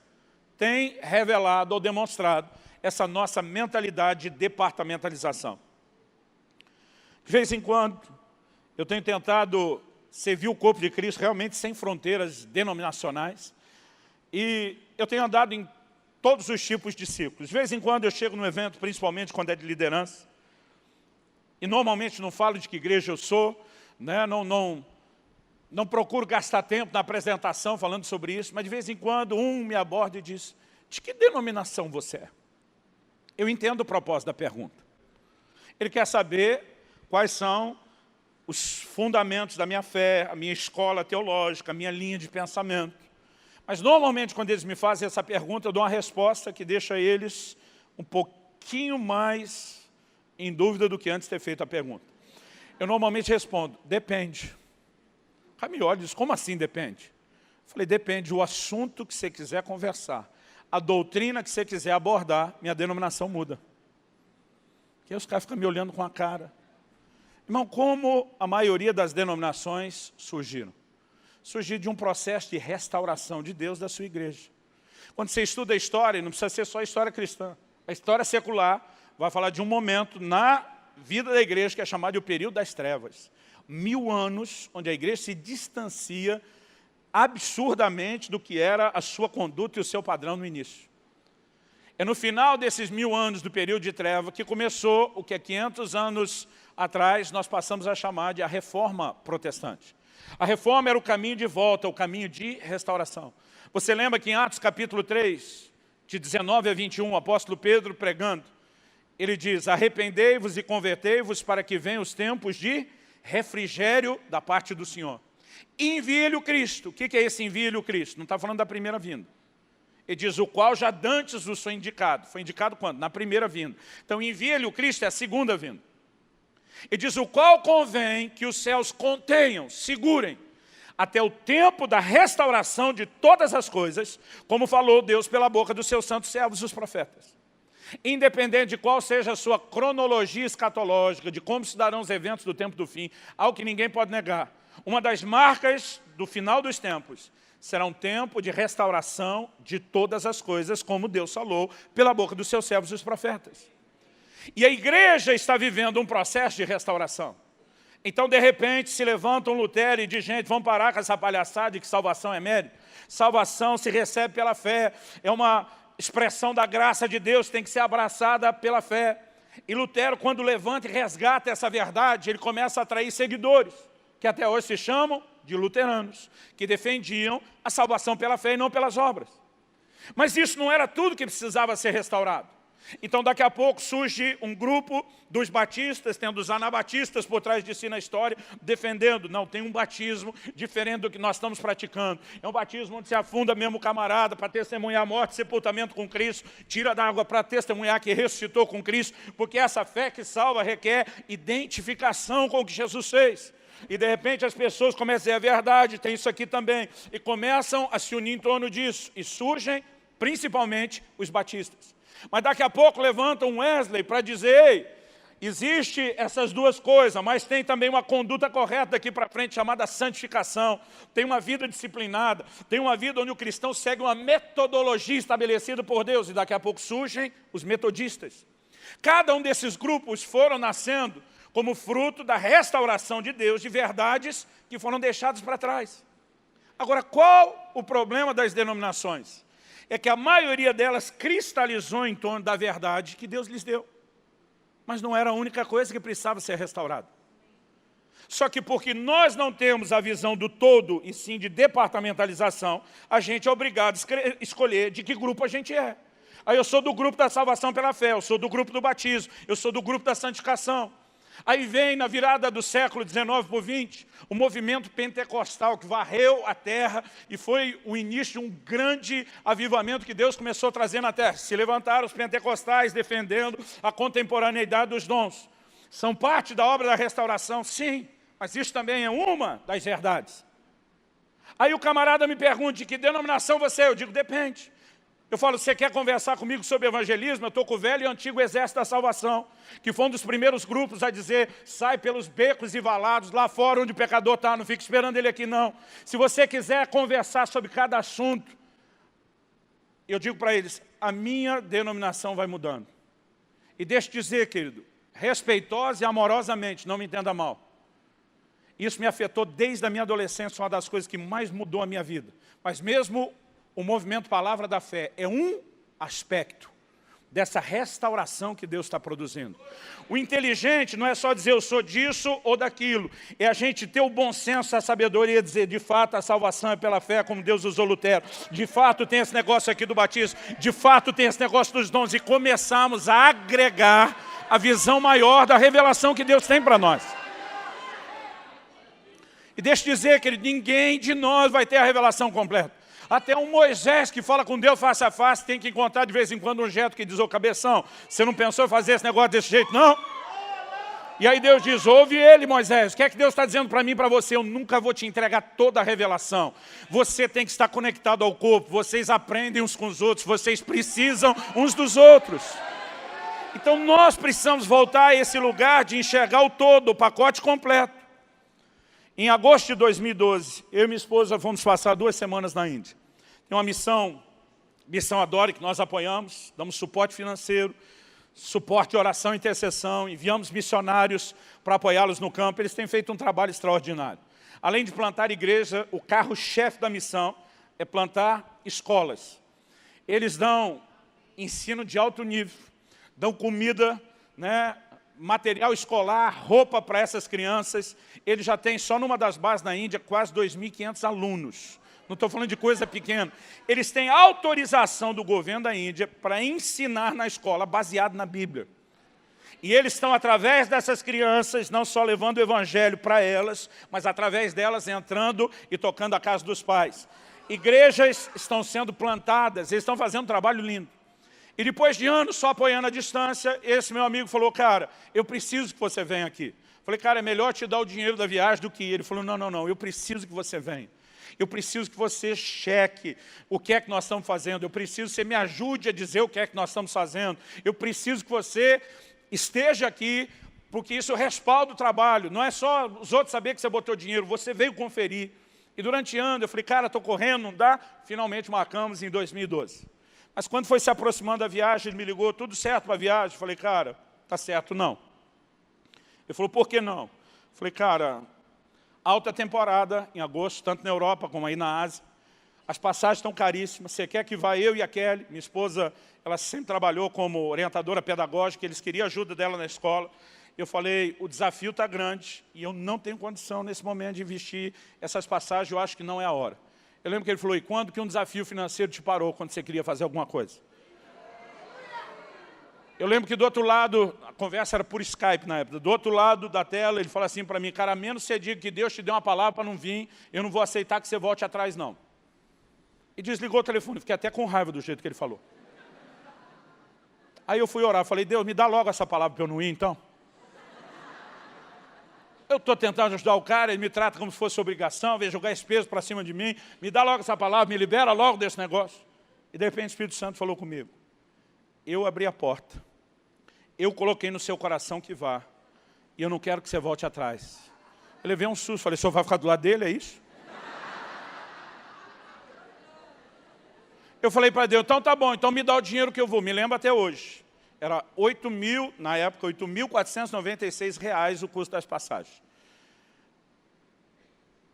tem revelado ou demonstrado essa nossa mentalidade de departamentalização. De vez em quando, eu tenho tentado servir o corpo de Cristo realmente sem fronteiras denominacionais. E eu tenho andado em todos os tipos de círculos. De vez em quando eu chego num evento, principalmente quando é de liderança, e normalmente não falo de que igreja eu sou, né? Não procuro gastar tempo na apresentação falando sobre isso, mas de vez em quando um me aborda e diz: de que denominação você é? Eu entendo o propósito da pergunta. Ele quer saber quais são os fundamentos da minha fé, a minha escola teológica, a minha linha de pensamento. Mas normalmente quando eles me fazem essa pergunta, eu dou uma resposta que deixa eles um pouquinho mais em dúvida do que antes de ter feito a pergunta. Eu normalmente respondo: depende. O cara me olha e diz: como assim depende? Eu falei: depende do assunto que você quiser conversar, a doutrina que você quiser abordar, minha denominação muda. Porque aí os caras ficam me olhando com a cara. Irmão, como a maioria das denominações surgiram? Surgiram de um processo de restauração de Deus da sua igreja. Quando você estuda a história, não precisa ser só a história cristã. A história secular vai falar de um momento na vida da igreja que é chamado de o período das trevas. 1000 anos, onde a igreja se distancia absurdamente do que era a sua conduta e o seu padrão no início. É no final desses 1000 anos do período de treva que começou o que 500 anos atrás nós passamos a chamar de a reforma protestante. A reforma era o caminho de volta, o caminho de restauração. Você lembra que em Atos capítulo 3, de 19 a 21, o apóstolo Pedro pregando, ele diz: arrependei-vos e convertei-vos para que venham os tempos de refrigério da parte do Senhor. Envie-lhe o Cristo. O que é esse envie-lhe o Cristo? Não está falando da primeira vinda. Ele diz: o qual já dantes vos foi indicado. Foi indicado quando? Na primeira vinda. Então envie-lhe o Cristo é a segunda vinda. Ele diz: o qual convém que os céus contenham, segurem, até o tempo da restauração de todas as coisas, como falou Deus pela boca dos seus santos servos, os profetas. Independente de qual seja a sua cronologia escatológica, de como se darão os eventos do tempo do fim, algo que ninguém pode negar. Uma das marcas do final dos tempos será um tempo de restauração de todas as coisas, como Deus falou pela boca dos seus servos, os profetas. E a igreja está vivendo um processo de restauração. Então, de repente, se levanta um Lutero e diz: gente, vamos parar com essa palhaçada de que salvação é mérito. Salvação se recebe pela fé, é uma expressão da graça de Deus, tem que ser abraçada pela fé. E Lutero, quando levanta e resgata essa verdade, ele começa a atrair seguidores, que até hoje se chamam de luteranos, que defendiam a salvação pela fé e não pelas obras. Mas isso não era tudo que precisava ser restaurado. Então, daqui a pouco, surge um grupo dos batistas, tendo os anabatistas por trás de si na história, defendendo. Não, tem um batismo diferente do que nós estamos praticando. É um batismo onde se afunda mesmo o camarada para testemunhar a morte e sepultamento com Cristo, tira da água para testemunhar que ressuscitou com Cristo, porque essa fé que salva requer identificação com o que Jesus fez. E de repente as pessoas começam a dizer a verdade, tem isso aqui também, e começam a se unir em torno disso, e surgem principalmente os batistas. Mas daqui a pouco levantam um Wesley para dizer, ei, existe essas duas coisas, mas tem também uma conduta correta daqui para frente, chamada santificação. Tem uma vida disciplinada, tem uma vida onde o cristão segue uma metodologia estabelecida por Deus. E daqui a pouco surgem os metodistas. Cada um desses grupos foram nascendo como fruto da restauração de Deus, de verdades que foram deixadas para trás. Agora, qual o problema das denominações? É que a maioria delas cristalizou em torno da verdade que Deus lhes deu. Mas não era a única coisa que precisava ser restaurada. Só que porque nós não temos a visão do todo, e sim de departamentalização, a gente é obrigado a escolher de que grupo a gente é. Aí eu sou do grupo da salvação pela fé, eu sou do grupo do batismo, eu sou do grupo da santificação. Aí vem, na virada do século XIX para o XX, o movimento pentecostal que varreu a terra e foi o início de um grande avivamento que Deus começou a trazer na terra. Se levantaram os pentecostais defendendo a contemporaneidade dos dons. São parte da obra da restauração, sim, mas isso também é uma das verdades. Aí o camarada me pergunta, de que denominação você é? Eu digo, depende. Eu falo, você quer conversar comigo sobre evangelismo? Eu estou com o velho e antigo exército da salvação, que foi um dos primeiros grupos a dizer, sai pelos becos e valados, lá fora onde o pecador está, não fique esperando ele aqui não. Se você quiser conversar sobre cada assunto, eu digo para eles, a minha denominação vai mudando. E deixa eu dizer, querido, respeitosa e amorosamente, não me entenda mal. Isso me afetou desde a minha adolescência, uma das coisas que mais mudou a minha vida. Mas mesmo o movimento Palavra da Fé é um aspecto dessa restauração que Deus está produzindo. O inteligente não é só dizer eu sou disso ou daquilo, é a gente ter o bom senso, a sabedoria, dizer de fato a salvação é pela fé, como Deus usou Lutero, de fato tem esse negócio aqui do batismo, de fato tem esse negócio dos dons, e começamos a agregar a visão maior da revelação que Deus tem para nós. E deixa eu dizer, querido, ninguém de nós vai ter a revelação completa. Até um Moisés que fala com Deus face a face tem que encontrar de vez em quando um jeito que diz, ô cabeção, você não pensou em fazer esse negócio desse jeito, não? E aí Deus diz, ouve ele, Moisés, o que é que Deus está dizendo para mim e para você? Eu nunca vou te entregar toda a revelação. Você tem que estar conectado ao corpo, vocês aprendem uns com os outros, vocês precisam uns dos outros. Então nós precisamos voltar a esse lugar de enxergar o todo, o pacote completo. Em agosto de 2012, eu e minha esposa fomos passar 2 semanas na Índia. Tem uma missão Adore, que nós apoiamos, damos suporte financeiro, suporte de oração e intercessão, enviamos missionários para apoiá-los no campo. Eles têm feito um trabalho extraordinário. Além de plantar igreja, o carro-chefe da missão é plantar escolas. Eles dão ensino de alto nível, dão comida, material escolar, roupa para essas crianças. Ele já tem, só numa das bases na Índia, quase 2.500 alunos. Não estou falando de coisa pequena. Eles têm autorização do governo da Índia para ensinar na escola, baseado na Bíblia. E eles estão, através dessas crianças, não só levando o evangelho para elas, mas através delas entrando e tocando a casa dos pais. Igrejas estão sendo plantadas, eles estão fazendo um trabalho lindo. E depois de anos só apoiando a distância, esse meu amigo falou, cara, eu preciso que você venha aqui. Falei, cara, é melhor te dar o dinheiro da viagem do que ir. Ele falou, não, eu preciso que você venha. Eu preciso que você cheque o que é que nós estamos fazendo. Eu preciso que você me ajude a dizer o que é que nós estamos fazendo. Eu preciso que você esteja aqui, porque isso respalda o trabalho. Não é só os outros saberem que você botou dinheiro, você veio conferir. E durante anos eu falei, cara, estou correndo, não dá? Finalmente marcamos em 2012. Mas quando foi se aproximando da viagem, ele me ligou, tudo certo para a viagem? Eu falei, cara, tá certo não. Ele falou, por que não? Eu falei, cara, alta temporada em agosto, tanto na Europa como aí na Ásia. As passagens estão caríssimas. Você quer que vá eu e a Kelly? Minha esposa, ela sempre trabalhou como orientadora pedagógica, eles queriam a ajuda dela na escola. Eu falei, o desafio está grande e eu não tenho condição nesse momento de investir essas passagens, eu acho que não é a hora. Eu lembro que ele falou, e quando que um desafio financeiro te parou quando você queria fazer alguma coisa? Eu lembro que do outro lado, a conversa era por Skype na época, do outro lado da tela, ele fala assim para mim, cara, a menos você diga que Deus te deu uma palavra para não vir, eu não vou aceitar que você volte atrás, não. E desligou o telefone, fiquei até com raiva do jeito que ele falou. Aí eu fui orar, falei, Deus, me dá logo essa palavra para eu não ir, então. Eu estou tentando ajudar o cara, ele me trata como se fosse obrigação, veio jogar esse peso para cima de mim, me dá logo essa palavra, me libera logo desse negócio. E de repente o Espírito Santo falou comigo. Eu abri a porta, eu coloquei no seu coração que vá, e eu não quero que você volte atrás. Eu levei um susto, falei, o senhor vai ficar do lado dele, é isso? Eu falei para Deus, então tá bom, então me dá o dinheiro que eu vou, me lembro até hoje. Era 8.000, na época, R$ 8.496 o custo das passagens.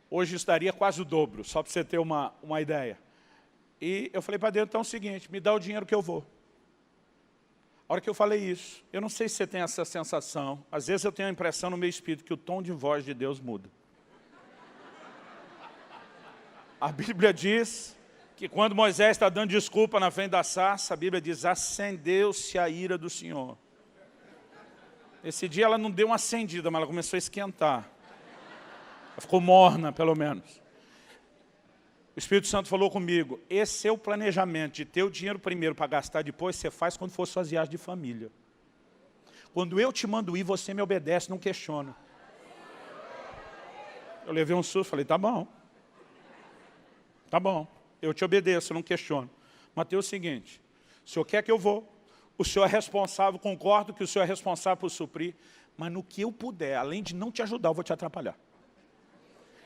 Hoje isso daria quase o dobro, só para você ter uma ideia. E eu falei para Deus, então é o seguinte, me dá o dinheiro que eu vou. A hora que eu falei isso, eu não sei se você tem essa sensação, às vezes eu tenho a impressão no meu espírito que o tom de voz de Deus muda. A Bíblia diz que quando Moisés está dando desculpa na frente da sarça, a Bíblia diz, acendeu-se a ira do Senhor. Esse dia ela não deu uma acendida, mas ela começou a esquentar. Ela ficou morna, pelo menos. O Espírito Santo falou comigo, esse é o planejamento de ter o dinheiro primeiro para gastar depois, você faz quando for suas viagens de família. Quando eu te mando ir, você me obedece, não questiona. Eu levei um susto, falei, tá bom. Tá bom. Eu te obedeço, eu não questiono. Mas tem o seguinte, o senhor quer que eu vou, o senhor é responsável, concordo que o senhor é responsável por suprir, mas no que eu puder, além de não te ajudar, eu vou te atrapalhar.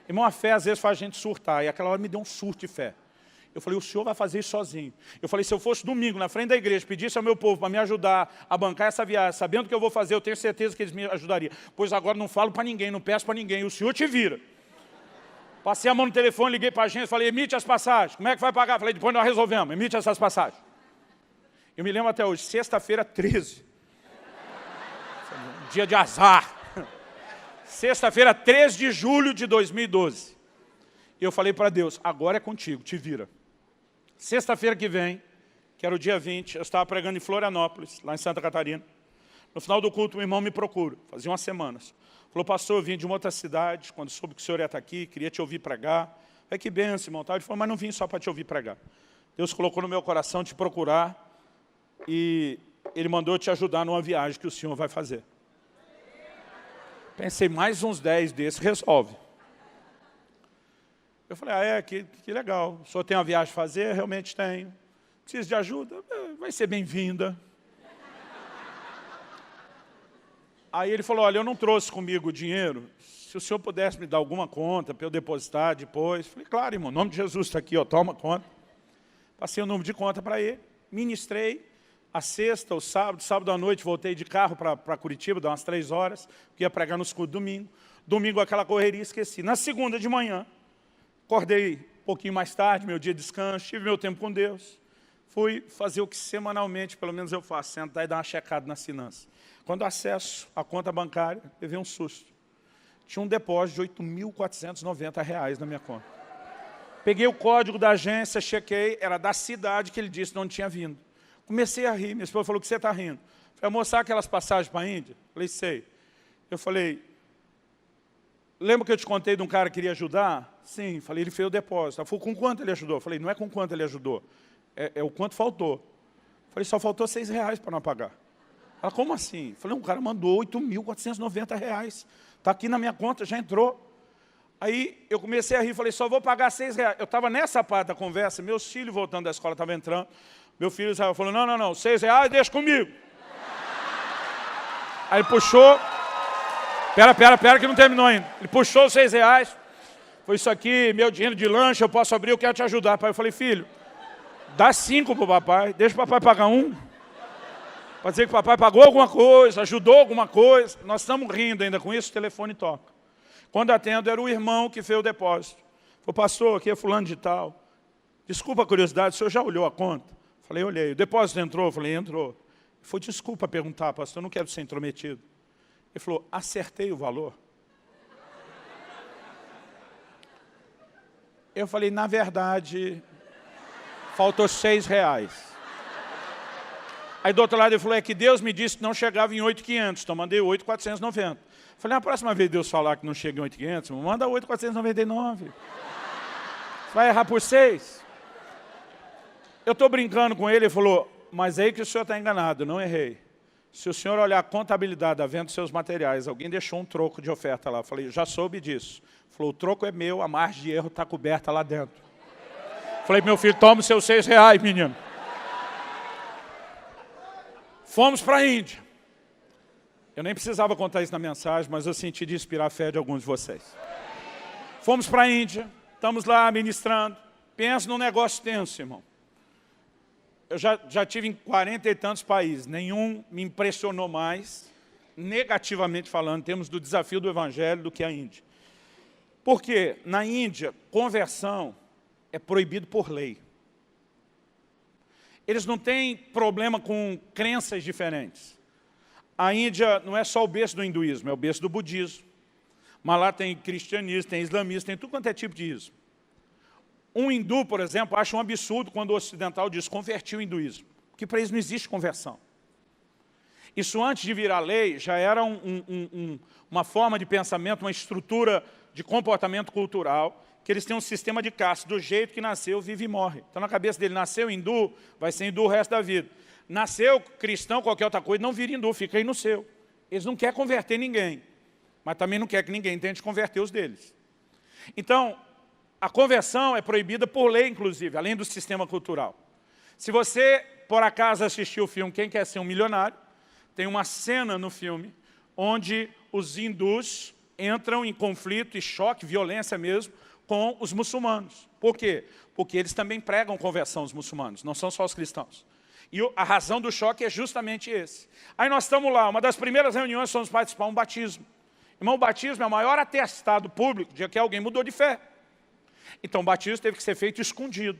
Irmão, a fé às vezes faz a gente surtar, e aquela hora me deu um surto de fé. Eu falei, o senhor vai fazer isso sozinho. Eu falei, se eu fosse domingo, na frente da igreja, pedisse ao meu povo para me ajudar a bancar essa viagem, sabendo o que eu vou fazer, eu tenho certeza que eles me ajudariam. Pois agora não falo para ninguém, não peço para ninguém, o senhor te vira. Passei a mão no telefone, liguei para a agência, falei, emite as passagens. Como é que vai pagar? Falei, depois nós resolvemos, emite essas passagens. Eu me lembro até hoje, sexta-feira 13. Dia de azar. Sexta-feira 13 de julho de 2012. E eu falei para Deus, agora é contigo, te vira. Sexta-feira que vem, que era o dia 20, eu estava pregando em Florianópolis, lá em Santa Catarina. No final do culto, um irmão me procura, fazia umas semanas. Falou, pastor, eu vim de uma outra cidade, quando soube que o senhor ia estar aqui, queria te ouvir pregar. Falei, que benção, irmão. Ele falou, mas não vim só para te ouvir pregar. Deus colocou no meu coração te procurar e Ele mandou te ajudar numa viagem que o senhor vai fazer. Pensei, mais uns 10 desses, resolve. Eu falei, que legal. O senhor tem uma viagem a fazer? Realmente tenho. Precisa de ajuda? Vai ser bem-vinda. Aí ele falou, olha, eu não trouxe comigo o dinheiro, se o senhor pudesse me dar alguma conta para eu depositar depois. Falei, claro, irmão, o nome de Jesus está aqui, ó, toma conta. Passei o número de conta para ele, ministrei, a sexta, o sábado à noite voltei de carro para Curitiba, dá umas 3 horas, ia pregar nos cultos domingo. Domingo aquela correria, esqueci. Na segunda de manhã, acordei um pouquinho mais tarde, meu dia de descanso, tive meu tempo com Deus. Fui fazer o que semanalmente, pelo menos eu faço, sentar e dar uma checada nas finanças. Quando acesso a conta bancária, levei um susto. Tinha um depósito de R$ 8.490 na minha conta. Peguei o código da agência, chequei, era da cidade que ele disse de onde tinha vindo. Comecei a rir, minha esposa falou, o que você está rindo? Falei, mostrar aquelas passagens para a Índia? Falei, sei. Eu falei, lembra que eu te contei de um cara que queria ajudar? Sim, falei, ele fez o depósito. Ela falou, com quanto ele ajudou? Falei, não é com quanto ele ajudou, é o quanto faltou. Falei, só faltou R$ 6 para não pagar. Ela, como assim? Falei, um cara mandou R$ 8.490. Está aqui na minha conta, já entrou. Aí eu comecei a rir, falei, só vou pagar R$ 6. Eu estava nessa parte da conversa, meus filhos voltando da escola estavam entrando. Meu filho Israel falou, não, R$ 6, deixa comigo. Aí ele puxou, pera que não terminou ainda. Ele puxou os R$ 6, foi isso aqui, meu dinheiro de lanche, eu posso abrir, eu quero te ajudar. Pai, eu falei, filho, dá 5 para o papai, deixa o papai pagar 1. Para dizer que o papai pagou alguma coisa, ajudou alguma coisa. Nós estamos rindo ainda com isso, o telefone toca. Quando atendo, era o irmão que fez o depósito. Falei, pastor, aqui é fulano de tal. Desculpa a curiosidade, o senhor já olhou a conta? Falei, olhei. O depósito entrou? Falei, entrou. Ele falou, desculpa perguntar, pastor, eu não quero ser intrometido. Ele falou, acertei o valor? Eu falei, na verdade, faltou R$ 6. Aí do outro lado ele falou, é que Deus me disse que não chegava em 8.500, então mandei 8.490. Falei, na próxima vez Deus falar que não chega em 8.500, manda 8.499. Vai errar por 6. Eu estou brincando com ele, ele falou, mas aí que o senhor está enganado, não errei. Se o senhor olhar a contabilidade da venda dos seus materiais, alguém deixou um troco de oferta lá. Eu falei, já soube disso. Ele falou, o troco é meu, a margem de erro está coberta lá dentro. Eu falei, meu filho, toma os seus R$6, menino. Fomos para a Índia. Eu nem precisava contar isso na mensagem, mas eu senti de inspirar a fé de alguns de vocês. Fomos para a Índia, estamos lá ministrando. Pensa num negócio tenso, irmão. Eu já tive em 40 e tantos países, nenhum me impressionou mais, negativamente falando, em termos do desafio do Evangelho, do que a Índia. Porque na Índia, conversão é proibido por lei. Eles não têm problema com crenças diferentes. A Índia não é só o berço do hinduísmo, é o berço do budismo. Mas lá tem cristianismo, tem islamismo, tem tudo quanto é tipo de ismo. Um hindu, por exemplo, acha um absurdo quando o ocidental diz convertir o hinduísmo, porque para eles não existe conversão. Isso antes de virar lei já era uma forma de pensamento, uma estrutura de comportamento cultural, que eles têm um sistema de caste, do jeito que nasceu, vive e morre. Então na cabeça dele, nasceu hindu, vai ser hindu o resto da vida. Nasceu cristão, qualquer outra coisa, não vira hindu, fica aí no seu. Eles não querem converter ninguém, mas também não querem que ninguém tente converter os deles. Então, a conversão é proibida por lei, inclusive, além do sistema cultural. Se você, por acaso, assistiu o filme Quem Quer Ser um Milionário, tem uma cena no filme onde os hindus entram em conflito e choque, violência mesmo, com os muçulmanos. Por quê? Porque eles também pregam conversão, os muçulmanos, não são só os cristãos. E a razão do choque é justamente esse. Aí nós estamos lá, uma das primeiras reuniões, fomos participar de um batismo. Irmão, o batismo é o maior atestado público de que alguém mudou de fé. Então o batismo teve que ser feito escondido,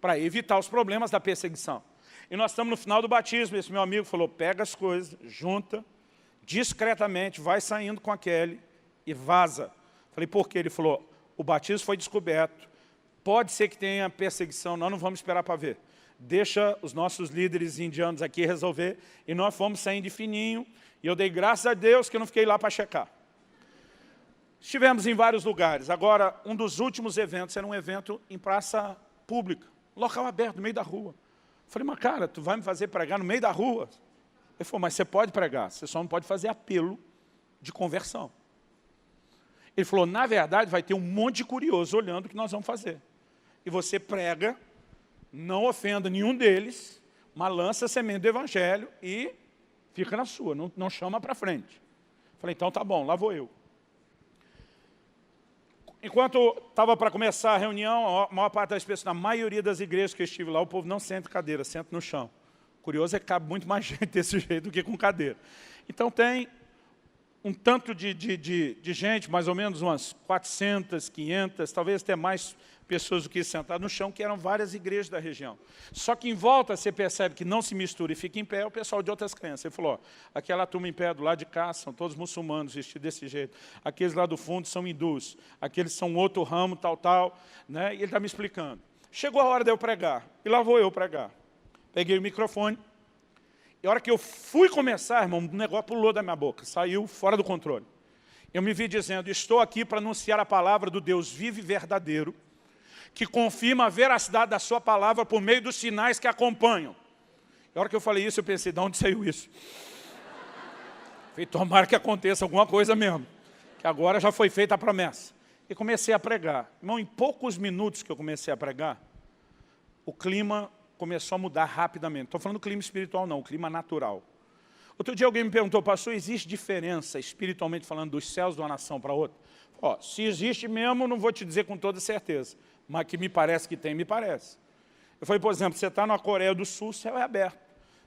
para evitar os problemas da perseguição. E nós estamos no final do batismo, esse meu amigo falou, pega as coisas, junta, discretamente, vai saindo com a Kelly e vaza. Falei, por quê? Ele falou, o batismo foi descoberto, pode ser que tenha perseguição, nós não vamos esperar para ver. Deixa os nossos líderes indianos aqui resolver, e nós fomos saindo de fininho, e eu dei graças a Deus que eu não fiquei lá para checar. Estivemos em vários lugares. Agora, um dos últimos eventos era um evento em praça pública, local aberto, no meio da rua. Eu falei, mas cara, tu vai me fazer pregar no meio da rua? Ele falou, mas você pode pregar, você só não pode fazer apelo de conversão. Ele falou, na verdade, vai ter um monte de curioso olhando o que nós vamos fazer. E você prega, não ofenda nenhum deles, mas lança a semente do Evangelho e fica na sua, não chama para frente. Eu falei, então tá bom, lá vou eu. Enquanto estava para começar a reunião, a maior parte das pessoas, na maioria das igrejas que eu estive lá, o povo não senta em cadeira, senta no chão. Curioso é que cabe muito mais gente desse jeito do que com cadeira. Então tem um tanto de gente, mais ou menos umas 400, 500, talvez até mais pessoas do que sentadas no chão, que eram várias igrejas da região. Só que em volta você percebe que não se mistura e fica em pé o pessoal de outras crenças. Ele falou, ó, aquela turma em pé do lado de cá são todos muçulmanos, vestidos desse jeito. Aqueles lá do fundo são hindus. Aqueles são outro ramo, tal, né? E ele está me explicando. Chegou a hora de eu pregar, e lá vou eu pregar. Peguei o microfone, e a hora que eu fui começar, irmão, o negócio pulou da minha boca, saiu fora do controle. Eu me vi dizendo, estou aqui para anunciar a palavra do Deus vivo e verdadeiro, que confirma a veracidade da sua palavra por meio dos sinais que acompanham. E a hora que eu falei isso, eu pensei, de onde saiu isso? Falei, tomara que aconteça alguma coisa mesmo, que agora já foi feita a promessa. E comecei a pregar. Irmão, em poucos minutos que eu comecei a pregar, o clima começou a mudar rapidamente. Estou falando do clima espiritual não, o clima natural. Outro dia alguém me perguntou, pastor, existe diferença, espiritualmente falando, dos céus de uma nação para outra? Ó, se existe mesmo, não vou te dizer com toda certeza, mas que me parece que tem, me parece. Eu falei, por exemplo, você está na Coreia do Sul, o céu é aberto.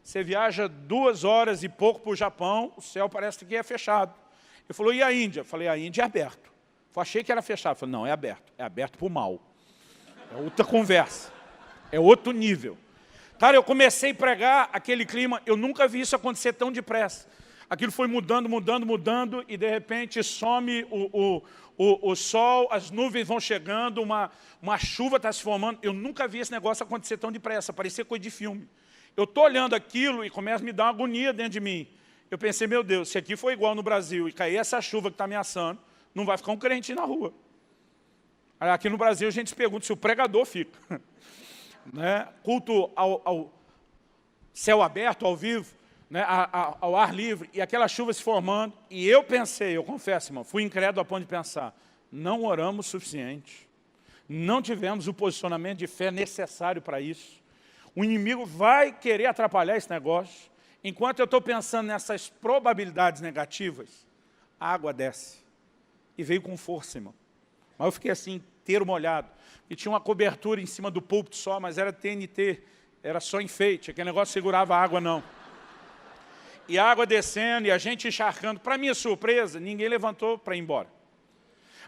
Você viaja 2 horas e pouco para o Japão, o céu parece que é fechado. Ele falou, e a Índia? Eu falei, a Índia é aberto. Eu achei que era fechado. Eu falei, não, é aberto para o mal. É outra conversa, é outro nível. Cara, eu comecei a pregar aquele clima, eu nunca vi isso acontecer tão depressa. Aquilo foi mudando, e de repente some o sol, as nuvens vão chegando, uma chuva está se formando. Eu nunca vi esse negócio acontecer tão depressa, parecia coisa de filme. Eu estou olhando aquilo e começa a me dar uma agonia dentro de mim. Eu pensei, meu Deus, se aqui for igual no Brasil e cair essa chuva que está ameaçando, não vai ficar um crente na rua. Aqui no Brasil a gente se pergunta se o pregador fica. Né? Culto ao céu aberto, ao vivo, né? Ao ar livre, e aquela chuva se formando. E eu pensei, eu confesso, irmão, fui incrédulo a ponto de pensar, não oramos o suficiente. Não tivemos o posicionamento de fé necessário para isso. O inimigo vai querer atrapalhar esse negócio. Enquanto eu estou pensando nessas probabilidades negativas, a água desce. E veio com força, irmão. Mas eu fiquei assim, inteiro molhado. E tinha uma cobertura em cima do púlpito só, mas era TNT, era só enfeite. Aquele negócio segurava a água, não. E a água descendo, e a gente encharcando. Para minha surpresa, ninguém levantou para ir embora.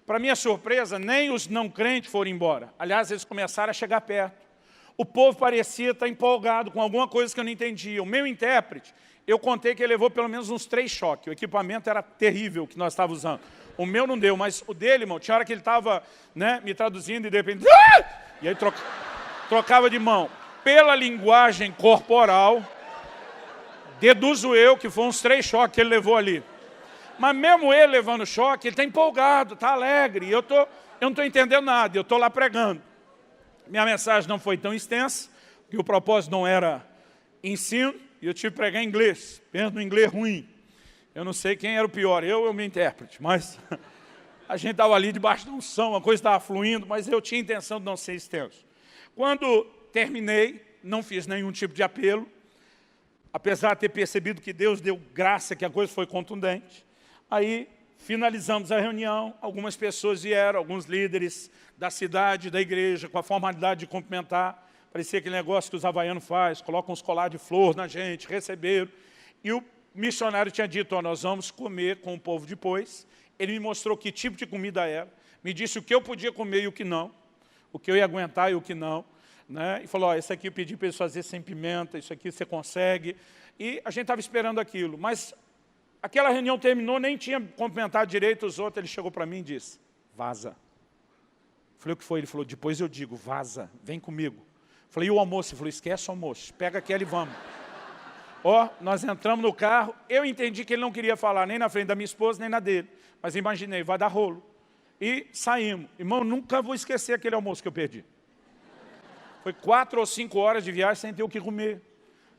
Para minha surpresa, nem os não crentes foram embora. Aliás, eles começaram a chegar perto. O povo parecia estar empolgado com alguma coisa que eu não entendia. O meu intérprete, eu contei que ele levou pelo menos uns 3 choques. O equipamento era terrível que nós estávamos usando. O meu não deu, mas o dele, irmão, tinha hora que ele estava, né, me traduzindo e de repente... E aí trocava de mão. Pela linguagem corporal, deduzo eu que foram uns 3 choques que ele levou ali. Mas mesmo ele levando choque, ele está empolgado, está alegre. E eu não estou entendendo nada, eu estou lá pregando. Minha mensagem não foi tão extensa, porque o propósito não era ensino, e eu tive que pregar em inglês. Penso no inglês ruim. Eu não sei quem era o pior, eu ou o meu intérprete, mas a gente estava ali debaixo de unção, a coisa estava fluindo, mas eu tinha intenção de não ser extenso. Quando terminei, não fiz nenhum tipo de apelo, apesar de ter percebido que Deus deu graça, que a coisa foi contundente. Aí finalizamos a reunião, algumas pessoas vieram, alguns líderes da cidade, da igreja, com a formalidade de cumprimentar. Parecia aquele negócio que os havaianos fazem, colocam uns colares de flor na gente, receberam. E o missionário tinha dito, ó, nós vamos comer com o povo depois. Ele me mostrou que tipo de comida era, me disse o que eu podia comer e o que não, o que eu ia aguentar e o que não. Né? E falou, ó, esse aqui eu pedi para eles fazer sem pimenta, isso aqui você consegue. E a gente estava esperando aquilo, mas aquela reunião terminou, nem tinha cumprimentado direito os outros, ele chegou para mim e disse, vaza. Falei, o que foi? Ele falou, depois eu digo, vaza, vem comigo. Falei, e o almoço? Ele falou, esquece o almoço, pega aquele e vamos. Ó, nós entramos no carro, eu entendi que ele não queria falar nem na frente da minha esposa, nem na dele. Mas imaginei, vai dar rolo. E saímos. Irmão, nunca vou esquecer aquele almoço que eu perdi. Foi 4 ou 5 horas de viagem sem ter o que comer.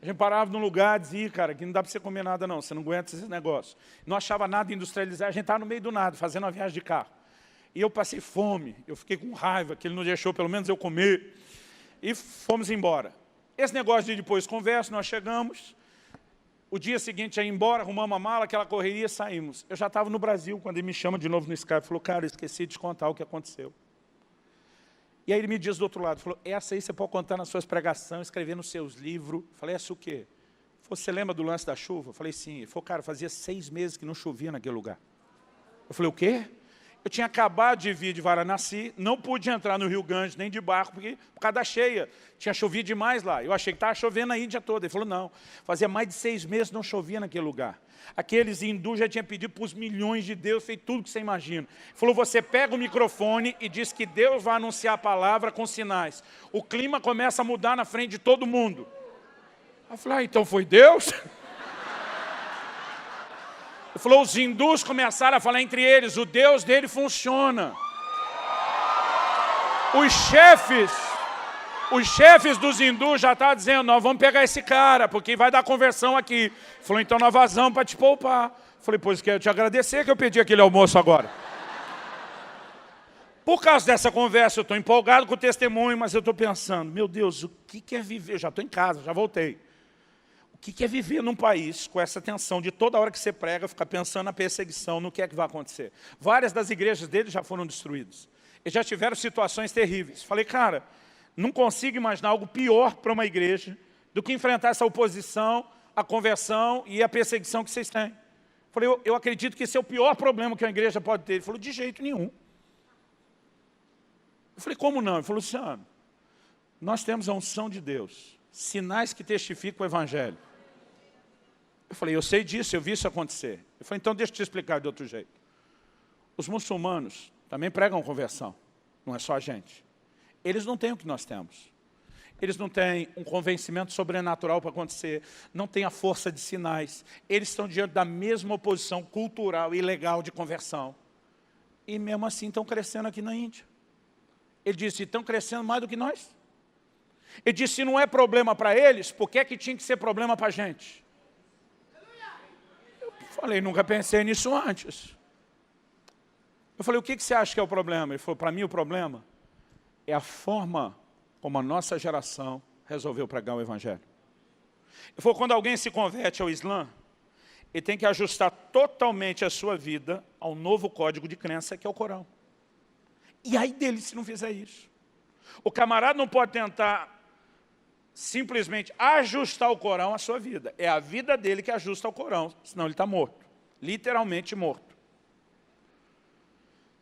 A gente parava num lugar e dizia, cara, aqui não dá para você comer nada não, você não aguenta esse negócio. Não achava nada industrializado, a gente estava no meio do nada, fazendo uma viagem de carro. E eu passei fome, eu fiquei com raiva, que ele não deixou pelo menos eu comer. E fomos embora. Esse negócio de depois conversa, nós chegamos. O dia seguinte ia embora, arrumamos a mala, aquela correria, saímos. Eu já estava no Brasil, quando ele me chama de novo no Skype, falou, cara, esqueci de te contar o que aconteceu. E aí ele me diz do outro lado, falou, essa aí você pode contar nas suas pregações, escrever nos seus livros. Eu falei, essa o quê? Você lembra do lance da chuva? Eu falei, sim. Ele falou, cara, fazia 6 meses que não chovia naquele lugar. Eu falei, o quê? Eu tinha acabado de vir de Varanasi, não pude entrar no Rio Ganges, nem de barco, porque, por causa da cheia. Tinha chovido demais lá. Eu achei que estava chovendo a Índia toda. Ele falou, não. Fazia mais de 6 meses que não chovia naquele lugar. Aqueles hindus já tinham pedido para os milhões de Deus, fez tudo que você imagina. Ele falou, você pega o microfone e diz que Deus vai anunciar a palavra com sinais. O clima começa a mudar na frente de todo mundo. Eu falei, então foi Deus? Ele falou, os hindus começaram a falar entre eles, o Deus dele funciona. Os chefes dos hindus já estavam dizendo, nós vamos pegar esse cara, porque vai dar conversão aqui. Ele falou, então nós vazamos para te poupar. Eu falei, pois quero te agradecer que eu pedi aquele almoço agora. Por causa dessa conversa, eu estou empolgado com o testemunho, mas eu estou pensando, meu Deus, o que é viver? Eu já estou em casa, já voltei. O que é viver num país com essa tensão de toda hora que você prega, ficar pensando na perseguição, no que é que vai acontecer? Várias das igrejas dele já foram destruídas. Eles já tiveram situações terríveis. Falei, cara, não consigo imaginar algo pior para uma igreja do que enfrentar essa oposição, a conversão e a perseguição que vocês têm. Falei, eu acredito que esse é o pior problema que uma igreja pode ter. Ele falou, de jeito nenhum. Eu falei, como não? Ele falou, Luciano, nós temos a unção de Deus, sinais que testificam o evangelho. Eu falei, eu sei disso, eu vi isso acontecer. Eu falei, então deixa eu te explicar de outro jeito. Os muçulmanos também pregam conversão, não é só a gente. Eles não têm o que nós temos. Eles não têm um convencimento sobrenatural para acontecer, não têm a força de sinais. Eles estão diante da mesma oposição cultural e legal de conversão. E mesmo assim estão crescendo aqui na Índia. Ele disse, estão crescendo mais do que nós. Ele disse, se não é problema para eles, por que é que tinha que ser problema para a gente? Eu falei, nunca pensei nisso antes. Eu falei, o que você acha que é o problema? Ele falou, para mim o problema é a forma como a nossa geração resolveu pregar o Evangelho. Ele falou, quando alguém se converte ao Islã, ele tem que ajustar totalmente a sua vida ao novo código de crença que é o Corão. E aí dele se não fizer isso. O camarada não pode tentar simplesmente ajustar o Corão à sua vida. É a vida dele que ajusta ao Corão, senão ele está morto. Literalmente morto.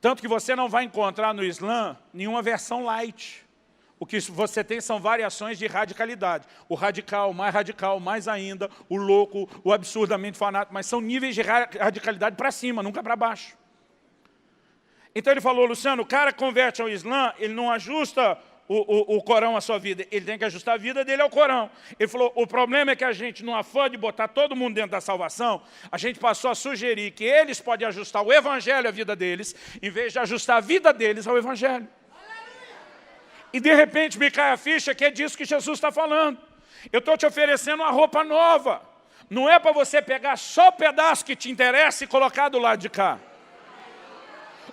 Tanto que você não vai encontrar no Islã nenhuma versão light. O que você tem são variações de radicalidade. O radical, mais ainda, o louco, o absurdamente fanático. Mas são níveis de radicalidade para cima, nunca para baixo. Então ele falou, Luciano, o cara que converte ao Islã, ele não ajusta o Corão à sua vida. Ele tem que ajustar a vida dele ao Corão. Ele falou, o problema é que a gente, no afã de botar todo mundo dentro da salvação, a gente passou a sugerir que eles podem ajustar o Evangelho à vida deles, em vez de ajustar a vida deles ao Evangelho. E de repente me cai a ficha que é disso que Jesus está falando. Eu estou te oferecendo uma roupa nova. Não é para você pegar só o pedaço que te interessa e colocar do lado de cá.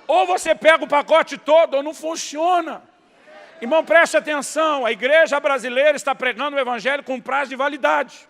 Ou você pega o pacote todo ou não funciona. Irmão, preste atenção, a igreja brasileira está pregando o Evangelho com prazo de validade.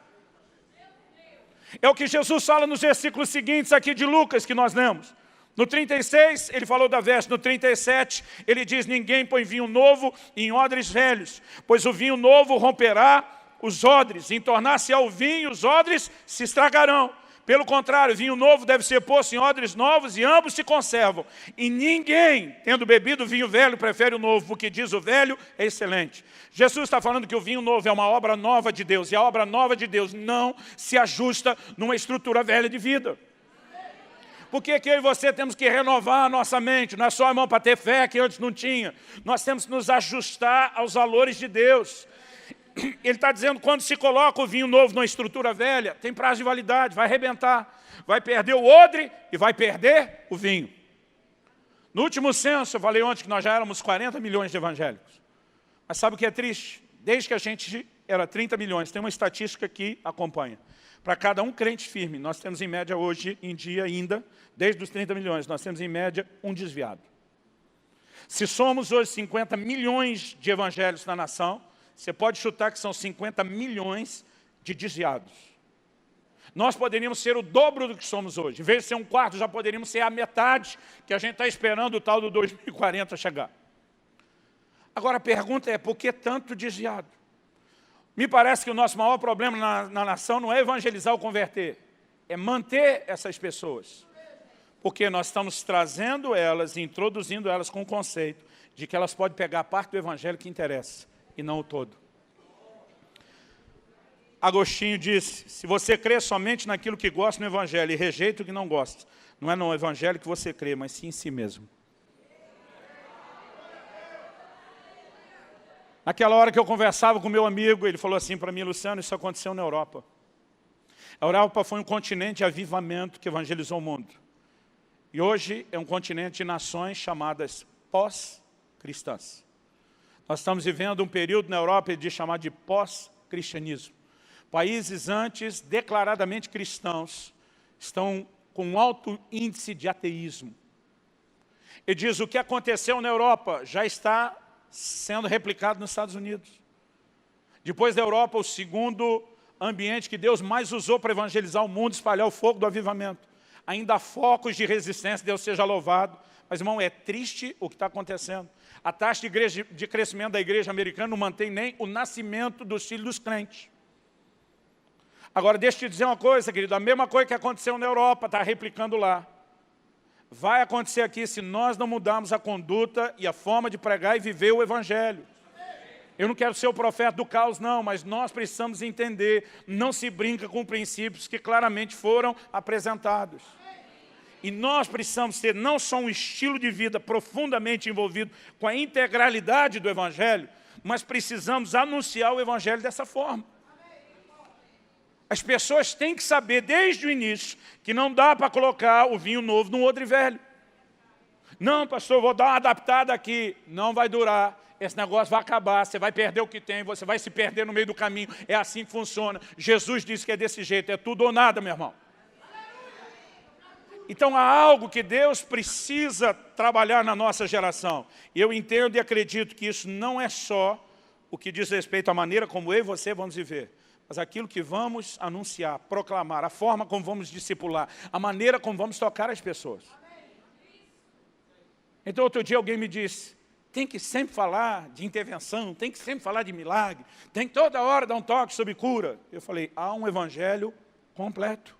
É o que Jesus fala nos versículos seguintes aqui de Lucas, que nós lemos. No 36, ele falou da veste. No 37, ele diz, ninguém põe vinho novo em odres velhos, pois o vinho novo romperá os odres. Em tornar-se ao vinho, os odres se estragarão. Pelo contrário, vinho novo deve ser posto em odres novos e ambos se conservam. E ninguém, tendo bebido vinho velho, prefere o novo, porque diz o velho é excelente. Jesus está falando que o vinho novo é uma obra nova de Deus, e a obra nova de Deus não se ajusta numa estrutura velha de vida. Por que eu e você temos que renovar a nossa mente? Não é só, irmão, para ter fé que antes não tinha. Nós temos que nos ajustar aos valores de Deus. Ele está dizendo, quando se coloca o vinho novo numa estrutura velha, tem prazo de validade, vai arrebentar. Vai perder o odre e vai perder o vinho. No último censo, eu falei ontem que nós já éramos 40 milhões de evangélicos. Mas sabe o que é triste? Desde que a gente era 30 milhões, tem uma estatística que acompanha. Para cada um crente firme, nós temos em média hoje, em dia ainda, desde os 30 milhões, nós temos em média um desviado. Se somos hoje 50 milhões de evangélicos na nação, você pode chutar que são 50 milhões de desviados. Nós poderíamos ser o dobro do que somos hoje. Em vez de ser um quarto, já poderíamos ser a metade que a gente está esperando o tal do 2040 chegar. Agora a pergunta é, por que tanto desviado? Me parece que o nosso maior problema na nação não é evangelizar ou converter, é manter essas pessoas. Porque nós estamos trazendo elas e introduzindo elas com o conceito de que elas podem pegar a parte do evangelho que interessa e não o todo. Agostinho disse, se você crê somente naquilo que gosta no Evangelho e rejeita o que não gosta, não é no Evangelho que você crê, mas sim em si mesmo. Naquela hora que eu conversava com meu amigo, ele falou assim para mim, Luciano, isso aconteceu na Europa. A Europa foi um continente de avivamento que evangelizou o mundo. E hoje é um continente de nações chamadas pós-cristãs. Nós estamos vivendo um período na Europa de chamar de pós-cristianismo. Países antes declaradamente cristãos estão com um alto índice de ateísmo. Ele diz, o que aconteceu na Europa já está sendo replicado nos Estados Unidos. Depois da Europa, o segundo ambiente que Deus mais usou para evangelizar o mundo, espalhar o fogo do avivamento. Ainda há focos de resistência, Deus seja louvado. Mas, irmão, é triste o que está acontecendo. A taxa de crescimento da igreja americana não mantém nem o nascimento dos filhos dos crentes. Agora, deixa eu te dizer uma coisa, querido. A mesma coisa que aconteceu na Europa, está replicando lá. Vai acontecer aqui se nós não mudarmos a conduta e a forma de pregar e viver o Evangelho. Eu não quero ser o profeta do caos, não, mas nós precisamos entender. Não se brinca com princípios que claramente foram apresentados. E nós precisamos ter não só um estilo de vida profundamente envolvido com a integralidade do Evangelho, mas precisamos anunciar o evangelho dessa forma. As pessoas têm que saber desde o início que não dá para colocar o vinho novo no odre velho. Não, pastor, eu vou dar uma adaptada aqui. Não vai durar. Esse negócio vai acabar, você vai perder o que tem, você vai se perder no meio do caminho. É assim que funciona. Jesus disse que é desse jeito, é tudo ou nada, meu irmão. Então há algo que Deus precisa trabalhar na nossa geração. E eu entendo e acredito que isso não é só o que diz respeito à maneira como eu e você vamos viver, mas aquilo que vamos anunciar, proclamar, a forma como vamos discipular, a maneira como vamos tocar as pessoas. Então outro dia alguém me disse, tem que sempre falar de intervenção, tem que sempre falar de milagre, tem que toda hora dar um toque sobre cura. Eu falei, há um evangelho completo.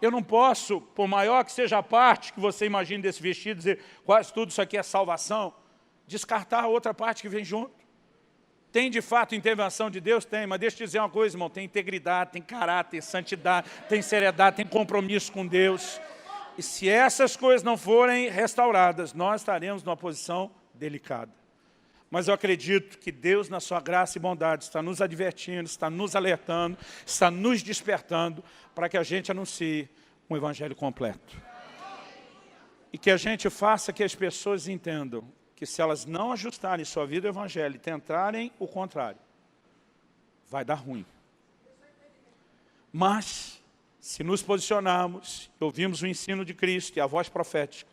Eu não posso, por maior que seja a parte que você imagine desse vestido, dizer quase tudo isso aqui é salvação, descartar a outra parte que vem junto. Tem de fato intervenção de Deus? Tem, mas deixa eu te dizer uma coisa, irmão, tem integridade, tem caráter, tem santidade, tem seriedade, tem compromisso com Deus. E se essas coisas não forem restauradas, nós estaremos numa posição delicada. Mas eu acredito que Deus, na sua graça e bondade, está nos advertindo, está nos alertando, está nos despertando para que a gente anuncie um evangelho completo. E que a gente faça que as pessoas entendam que se elas não ajustarem sua vida ao evangelho e tentarem o contrário, vai dar ruim. Mas, se nos posicionarmos, ouvimos o ensino de Cristo e a voz profética,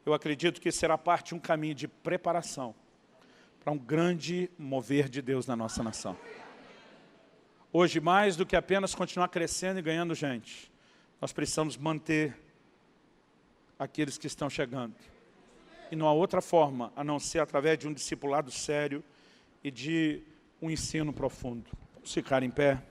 eu acredito que será parte de um caminho de preparação para um grande mover de Deus na nossa nação. Hoje, mais do que apenas continuar crescendo e ganhando gente, nós precisamos manter aqueles que estão chegando. E não há outra forma, a não ser através de um discipulado sério e de um ensino profundo. Vamos ficar em pé.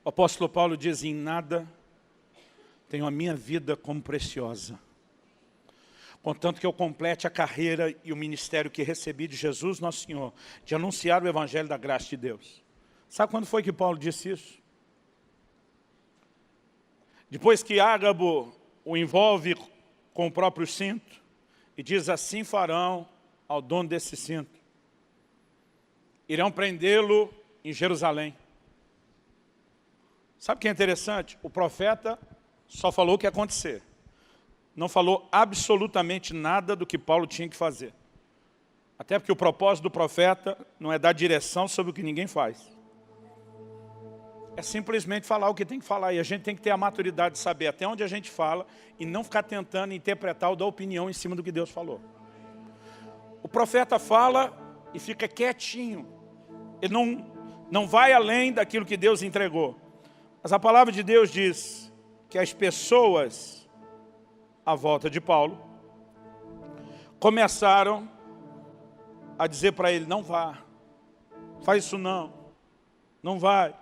O apóstolo Paulo diz, em nada tenho a minha vida como preciosa, contanto que eu complete a carreira e o ministério que recebi de Jesus nosso Senhor, de anunciar o evangelho da graça de Deus. Sabe quando foi que Paulo disse isso? Depois que Ágabo o envolve com o próprio cinto, e diz, assim farão ao dono desse cinto. Irão prendê-lo em Jerusalém. Sabe o que é interessante? O profeta só falou o que ia acontecer. Não falou absolutamente nada do que Paulo tinha que fazer. Até porque o propósito do profeta não é dar direção sobre o que ninguém faz. É simplesmente falar o que tem que falar. E a gente tem que ter a maturidade de saber até onde a gente fala e não ficar tentando interpretar ou dar opinião em cima do que Deus falou. O profeta fala e fica quietinho. Ele não vai além daquilo que Deus entregou. Mas a palavra de Deus diz que as pessoas à volta de Paulo começaram a dizer para ele, não vá, faz isso não vai.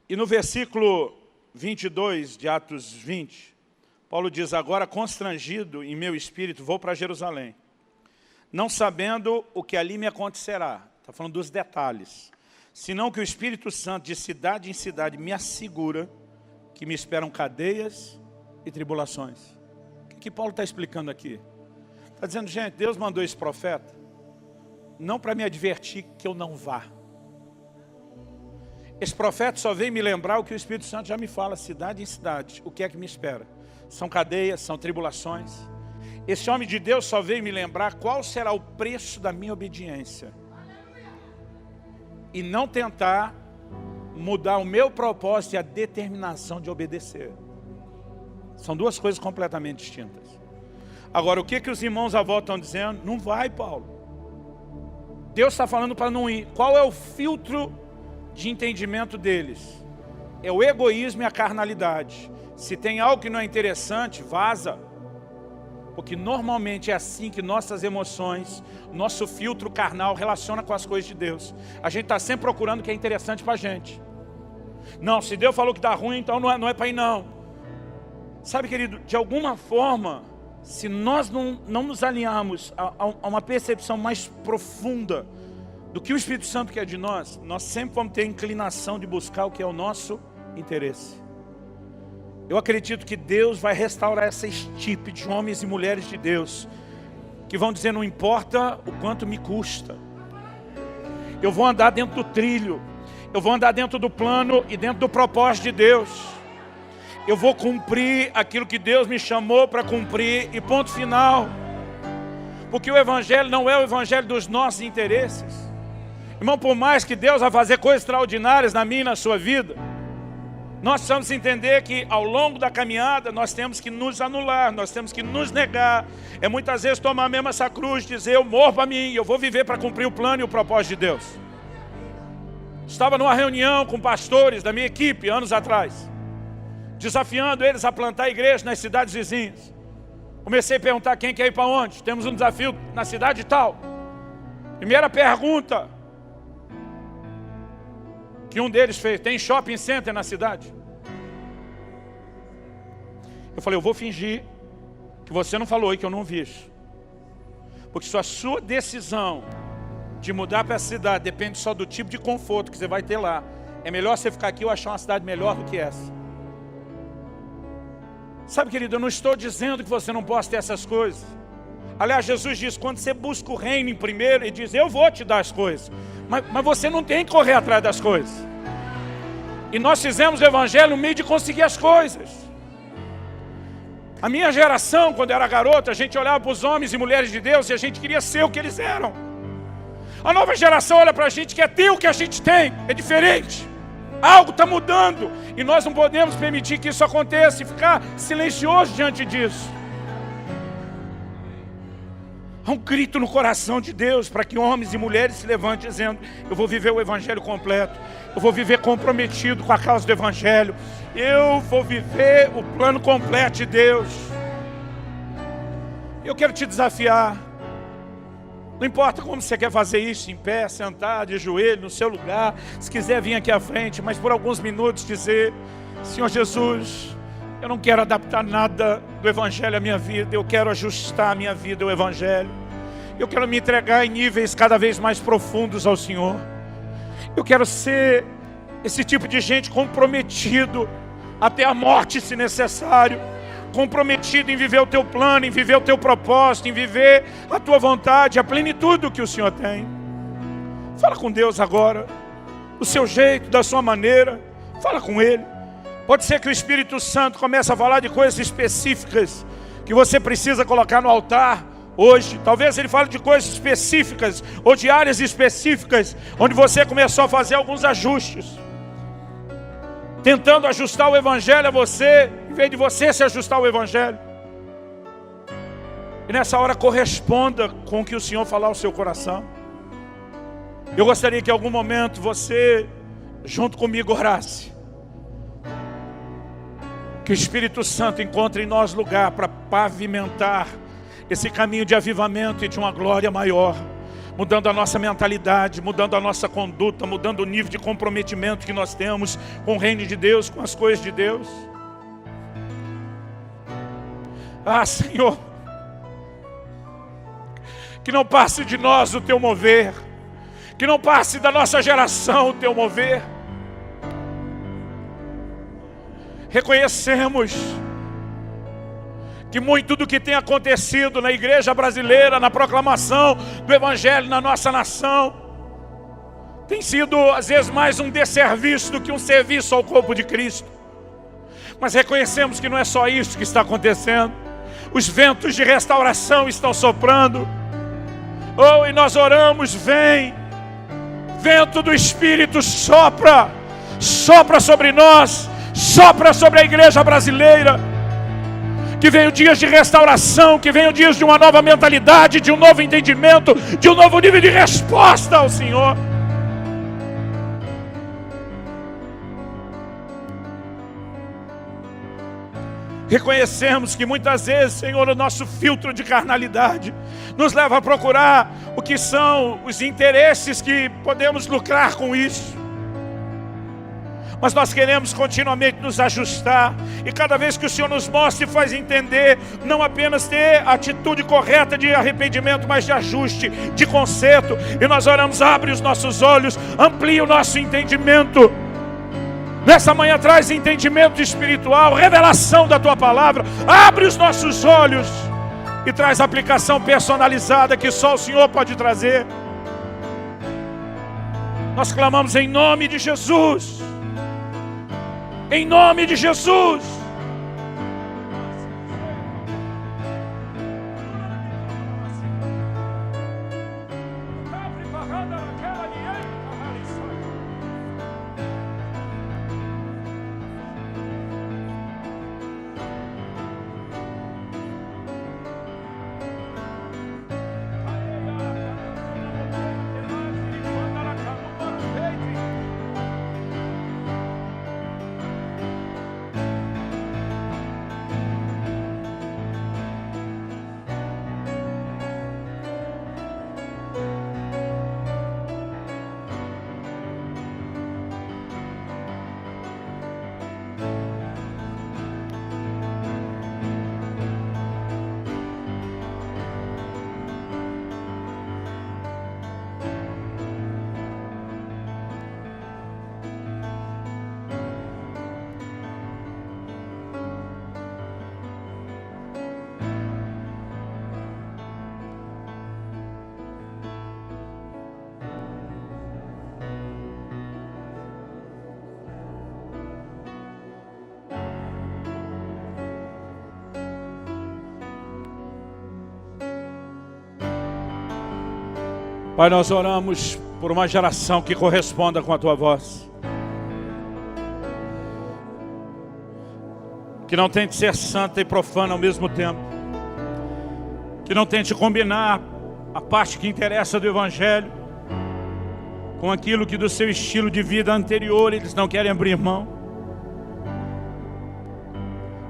E no versículo 22 de Atos 20, Paulo diz, agora constrangido em meu espírito, vou para Jerusalém, não sabendo o que ali me acontecerá. Está falando dos detalhes. Senão que o Espírito Santo de cidade em cidade me assegura que me esperam cadeias e tribulações. O que Paulo está explicando aqui? Está dizendo, gente, Deus mandou esse profeta não para me advertir que eu não vá. Esse profeta só veio me lembrar o que o Espírito Santo já me fala, cidade em cidade, o que é que me espera. São cadeias, são tribulações. Esse homem de Deus só veio me lembrar qual será o preço da minha obediência. E não tentar mudar o meu propósito e a determinação de obedecer. São duas coisas completamente distintas. Agora, o que os irmãos à volta estão dizendo? Não vai, Paulo. Deus está falando para não ir. Qual é o filtro de entendimento deles? É o egoísmo e a carnalidade. Se tem algo que não é interessante, vaza. Porque normalmente é assim que nossas emoções, nosso filtro carnal relaciona com as coisas de Deus. A gente está sempre procurando o que é interessante para a gente. Não, se Deus falou que está ruim, então não é para ir não. Sabe, querido, de alguma forma, se nós não nos alinharmos a uma percepção mais profunda do que o Espírito Santo quer de nós, nós sempre vamos ter a inclinação de buscar o que é o nosso interesse. Eu acredito que Deus vai restaurar essa estirpe de homens e mulheres de Deus, que vão dizer, não importa o quanto me custa, eu vou andar dentro do trilho, eu vou andar dentro do plano e dentro do propósito de Deus. Eu vou cumprir aquilo que Deus me chamou para cumprir e ponto final. Porque o Evangelho não é o Evangelho dos nossos interesses. Irmão, por mais que Deus vai fazer coisas extraordinárias na minha e na sua vida, nós precisamos entender que ao longo da caminhada nós temos que nos anular, nós temos que nos negar. É muitas vezes tomar mesmo essa cruz e dizer, eu morro para mim, eu vou viver para cumprir o plano e o propósito de Deus. Estava numa reunião com pastores da minha equipe anos atrás, desafiando eles a plantar igreja nas cidades vizinhas. Comecei a perguntar quem quer ir para onde. Temos um desafio na cidade tal. Primeira pergunta que um deles fez, tem shopping center na cidade? Eu falei, eu vou fingir que você não falou e que eu não vi isso. Porque se a sua decisão de mudar para essa cidade depende só do tipo de conforto que você vai ter lá, é melhor você ficar aqui ou achar uma cidade melhor do que essa. Sabe, querido, eu não estou dizendo que você não possa ter essas coisas. Aliás, Jesus diz, quando você busca o reino em primeiro, Ele diz, eu vou te dar as coisas. Mas você não tem que correr atrás das coisas. E nós fizemos o Evangelho no meio de conseguir as coisas. A minha geração, quando era garota, a gente olhava para os homens e mulheres de Deus e a gente queria ser o que eles eram. A nova geração olha para a gente, quer ter o que a gente tem, é diferente. Algo está mudando e nós não podemos permitir que isso aconteça e ficar silencioso diante disso. Há um grito no coração de Deus para que homens e mulheres se levantem dizendo, eu vou viver o Evangelho completo, eu vou viver comprometido com a causa do Evangelho, eu vou viver o plano completo de Deus. Eu quero te desafiar. Não importa como você quer fazer isso, em pé, sentado, de joelho, no seu lugar. Se quiser vir aqui à frente, mas por alguns minutos dizer, Senhor Jesus, eu não quero adaptar nada do Evangelho à minha vida. Eu quero ajustar a minha vida ao Evangelho. Eu quero me entregar em níveis cada vez mais profundos ao Senhor. Eu quero ser esse tipo de gente comprometido até a morte, se necessário. Comprometido em viver o teu plano, em viver o teu propósito, em viver a tua vontade, a plenitude que o Senhor tem. Fala com Deus agora, do seu jeito, da sua maneira. Fala com Ele. Pode ser que o Espírito Santo comece a falar de coisas específicas que você precisa colocar no altar hoje. Talvez Ele fale de coisas específicas ou de áreas específicas onde você começou a fazer alguns ajustes, tentando ajustar o Evangelho a você, em vez de você se ajustar ao Evangelho. E nessa hora corresponda com o que o Senhor falar ao seu coração. Eu gostaria que em algum momento você, junto comigo, orasse. Que o Espírito Santo encontre em nós lugar para pavimentar esse caminho de avivamento e de uma glória maior. Mudando a nossa mentalidade, mudando a nossa conduta, mudando o nível de comprometimento que nós temos com o reino de Deus, com as coisas de Deus. Ah, Senhor, que não passe de nós o teu mover, que não passe da nossa geração o teu mover. Reconhecemos que muito do que tem acontecido na igreja brasileira, na proclamação do Evangelho na nossa nação, tem sido às vezes mais um desserviço do que um serviço ao corpo de Cristo. Mas reconhecemos que não é só isso que está acontecendo. Os ventos de restauração estão soprando. Oh, e nós oramos, vem, vento do Espírito, sopra, sopra sobre nós, sopra sobre a igreja brasileira. Que venham dias de restauração, que venham dias de uma nova mentalidade, de um novo entendimento, de um novo nível de resposta ao Senhor. Reconhecemos que muitas vezes, Senhor, o nosso filtro de carnalidade nos leva a procurar o que são os interesses que podemos lucrar com isso. Mas nós queremos continuamente nos ajustar. E cada vez que o Senhor nos mostra e faz entender, não apenas ter a atitude correta de arrependimento, mas de ajuste, de conserto. E nós oramos, abre os nossos olhos, amplia o nosso entendimento. Nessa manhã traz entendimento espiritual, revelação da Tua palavra. Abre os nossos olhos e traz aplicação personalizada que só o Senhor pode trazer. Nós clamamos em nome de Jesus. Em nome de Jesus. Pai, nós oramos por uma geração que corresponda com a Tua voz. Que não tente ser santa e profana ao mesmo tempo. Que não tente combinar a parte que interessa do Evangelho com aquilo que do seu estilo de vida anterior eles não querem abrir mão.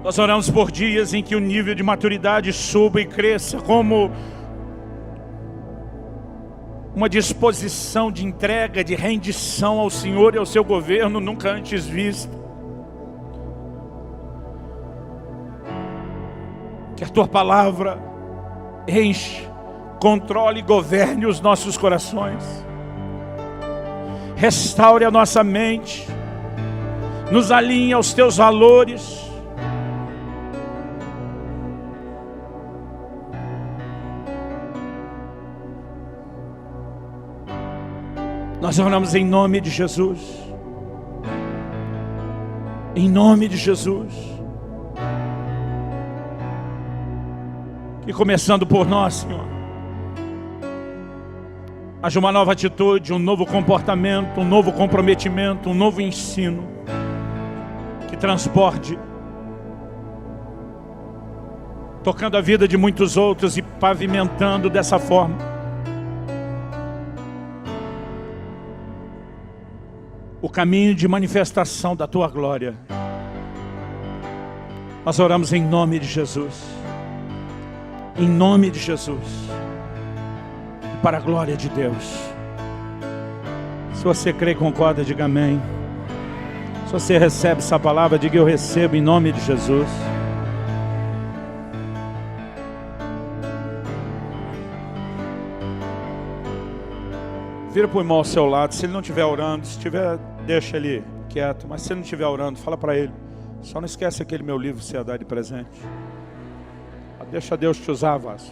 Nós oramos por dias em que o nível de maturidade suba e cresça como uma disposição de entrega, de rendição ao Senhor e ao seu governo nunca antes vista. Que a Tua palavra enche, controle e governe os nossos corações. Restaure a nossa mente, nos alinhe aos Teus valores. Nós oramos em nome de Jesus. Em nome de Jesus. E começando por nós, Senhor, haja uma nova atitude, um novo comportamento, um novo comprometimento, um novo ensino que transporte, tocando a vida de muitos outros e pavimentando dessa forma o caminho de manifestação da Tua glória. Nós oramos em nome de Jesus. Em nome de Jesus. E para a glória de Deus. Se você crê e concorda, diga amém. Se você recebe essa palavra, diga eu recebo em nome de Jesus. Vira para o irmão ao seu lado. Se ele não estiver orando, se estiver, deixa ele quieto. Mas se ele não estiver orando, fala para ele: só não esquece aquele meu livro que você ia dar de presente. Deixa Deus te usar, vaso.